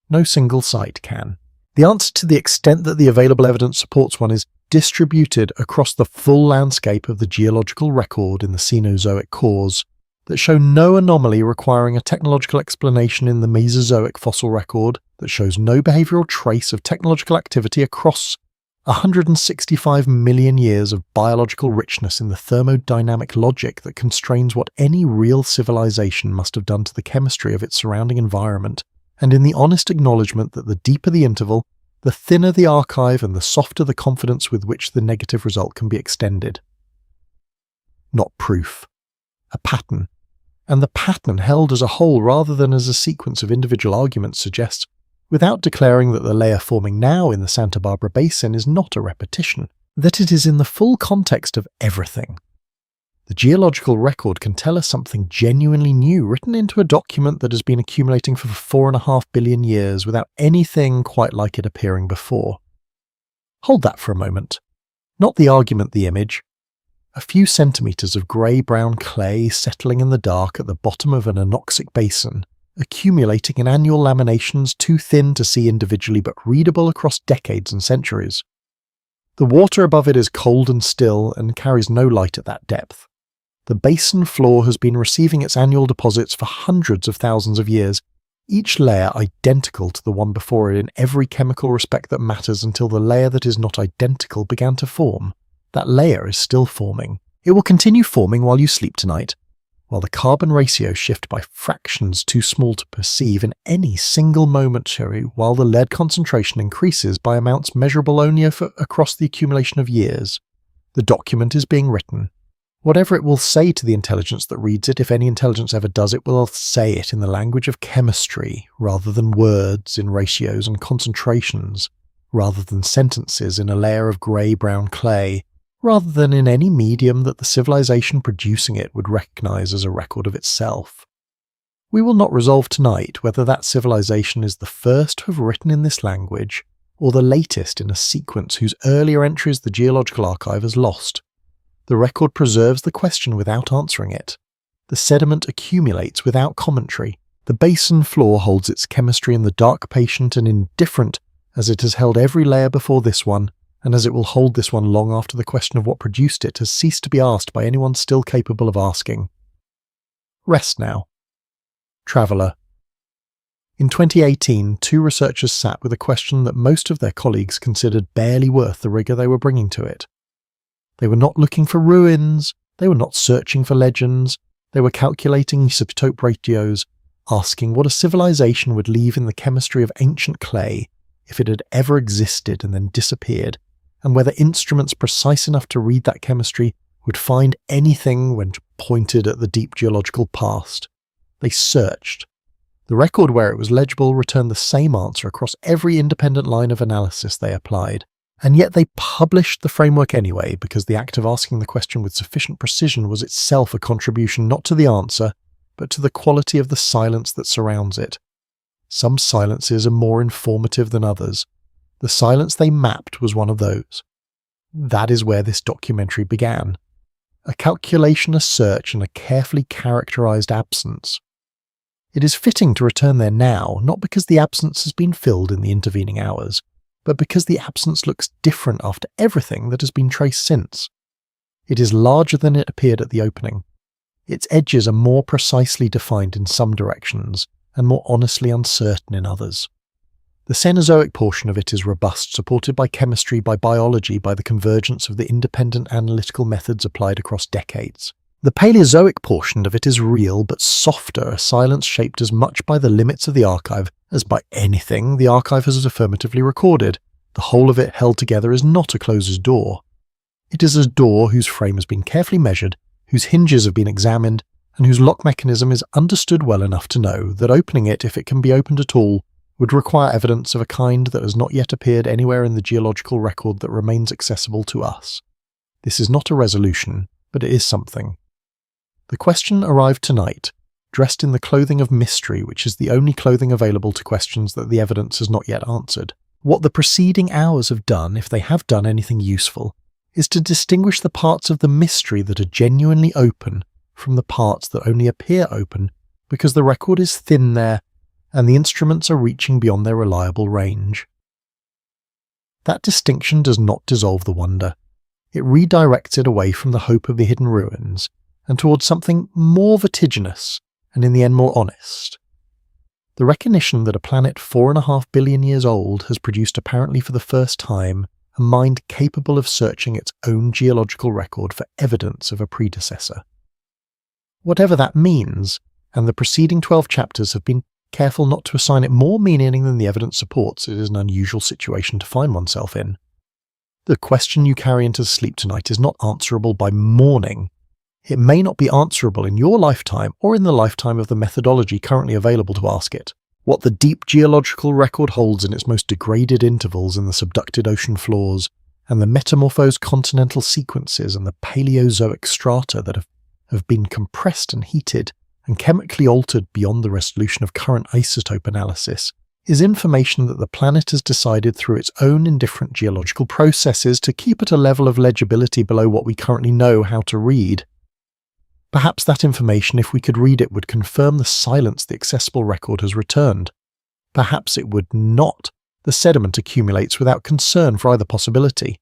No single site can. The answer, to the extent that the available evidence supports one, is distributed across the full landscape of the geological record in the Cenozoic cores, that show no anomaly requiring a technological explanation in the Mesozoic fossil record, that shows no behavioural trace of technological activity across 165 million years of biological richness in the thermodynamic logic that constrains what any real civilization must have done to the chemistry of its surrounding environment, and in the honest acknowledgement that the deeper the interval, the thinner the archive and the softer the confidence with which the negative result can be extended. Not proof. A pattern. And the pattern held as a whole rather than as a sequence of individual arguments suggests, without declaring that the layer forming now in the Santa Barbara Basin is not a repetition, that it is in the full context of everything. The geological record can tell us something genuinely new written into a document that has been accumulating for 4.5 billion years without anything quite like it appearing before. Hold that for a moment. Not the argument, the image. A few centimetres of grey-brown clay settling in the dark at the bottom of an anoxic basin, accumulating in annual laminations too thin to see individually but readable across decades and centuries. The water above it is cold and still and carries no light at that depth. The basin floor has been receiving its annual deposits for hundreds of thousands of years, each layer identical to the one before it in every chemical respect that matters until the layer that is not identical began to form. That layer is still forming. It will continue forming while you sleep tonight, while the carbon ratios shift by fractions too small to perceive in any single momentary, while the lead concentration increases by amounts measurable only across the accumulation of years. The document is being written. Whatever it will say to the intelligence that reads it, if any intelligence ever does, it will say it in the language of chemistry, rather than words in ratios and concentrations, rather than sentences in a layer of grey-brown clay, rather than in any medium that the civilization producing it would recognize as a record of itself. We will not resolve tonight whether that civilization is the first to have written in this language, or the latest in a sequence whose earlier entries the geological archive has lost. The record preserves the question without answering it. The sediment accumulates without commentary. The basin floor holds its chemistry in the dark, patient and indifferent, as it has held every layer before this one, and as it will hold this one long after the question of what produced it has ceased to be asked by anyone still capable of asking. Rest now. Traveller. In 2018, 2 researchers sat with a question that most of their colleagues considered barely worth the rigour they were bringing to it. They were not looking for ruins, they were not searching for legends, they were calculating isotope ratios, asking what a civilization would leave in the chemistry of ancient clay if it had ever existed and then disappeared, and whether instruments precise enough to read that chemistry would find anything when pointed at the deep geological past. They searched. The record where it was legible returned the same answer across every independent line of analysis they applied, and yet they published the framework anyway because the act of asking the question with sufficient precision was itself a contribution not to the answer, but to the quality of the silence that surrounds it. Some silences are more informative than others. The silence they mapped was one of those. That is where this documentary began. A calculation, a search, and a carefully characterized absence. It is fitting to return there now, not because the absence has been filled in the intervening hours, but because the absence looks different after everything that has been traced since. It is larger than it appeared at the opening. Its edges are more precisely defined in some directions, and more honestly uncertain in others. The Cenozoic portion of it is robust, supported by chemistry, by biology, by the convergence of the independent analytical methods applied across decades. The Paleozoic portion of it is real, but softer, a silence shaped as much by the limits of the archive as by anything the archive has affirmatively recorded. The whole of it held together is not a closer's door. It is a door whose frame has been carefully measured, whose hinges have been examined, and whose lock mechanism is understood well enough to know that opening it, if it can be opened at all, would require evidence of a kind that has not yet appeared anywhere in the geological record that remains accessible to us. This is not a resolution, but it is something. The question arrived tonight, dressed in the clothing of mystery, which is the only clothing available to questions that the evidence has not yet answered. What the preceding hours have done, if they have done anything useful, is to distinguish the parts of the mystery that are genuinely open from the parts that only appear open because the record is thin there and the instruments are reaching beyond their reliable range. That distinction does not dissolve the wonder. It redirects it away from the hope of the hidden ruins and towards something more vertiginous and in the end more honest. The recognition that a planet 4.5 billion years old has produced apparently for the first time a mind capable of searching its own geological record for evidence of a predecessor. Whatever that means, and the preceding 12 chapters have been careful not to assign it more meaning than the evidence supports, it is an unusual situation to find oneself in. The question you carry into sleep tonight is not answerable by morning. It may not be answerable in your lifetime or in the lifetime of the methodology currently available to ask it. What the deep geological record holds in its most degraded intervals in the subducted ocean floors, and the metamorphosed continental sequences and the Paleozoic strata that have been compressed and heated and chemically altered beyond the resolution of current isotope analysis, is information that the planet has decided through its own indifferent geological processes to keep at a level of legibility below what we currently know how to read. Perhaps that information, if we could read it, would confirm the silence the accessible record has returned. Perhaps it would not. The sediment accumulates without concern for either possibility.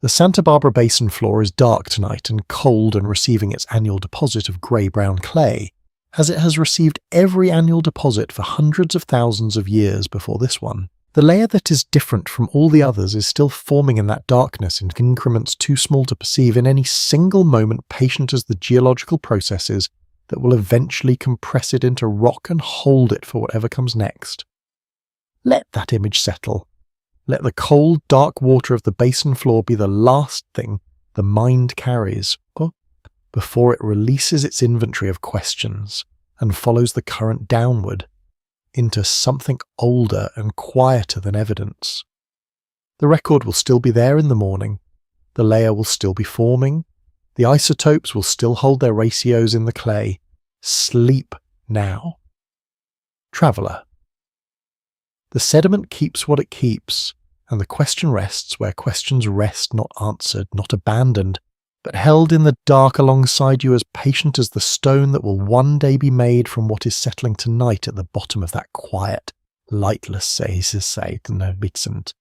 The Santa Barbara Basin floor is dark tonight and cold and receiving its annual deposit of grey-brown clay, as it has received every annual deposit for hundreds of thousands of years before this one. The layer that is different from all the others is still forming in that darkness in increments too small to perceive in any single moment, patient as the geological processes that will eventually compress it into rock and hold it for whatever comes next. Let that image settle. Let the cold, dark water of the basin floor be the last thing the mind carries before it releases its inventory of questions and follows the current downward into something older and quieter than evidence. The record will still be there in the morning, the layer will still be forming, the isotopes will still hold their ratios in the clay. Sleep now. Traveller. The sediment keeps what it keeps, and the question rests where questions rest, not answered, not abandoned, but held in the dark alongside you, as patient as the stone that will one day be made from what is settling tonight at the bottom of that quiet, lightless See, no, Bitsent.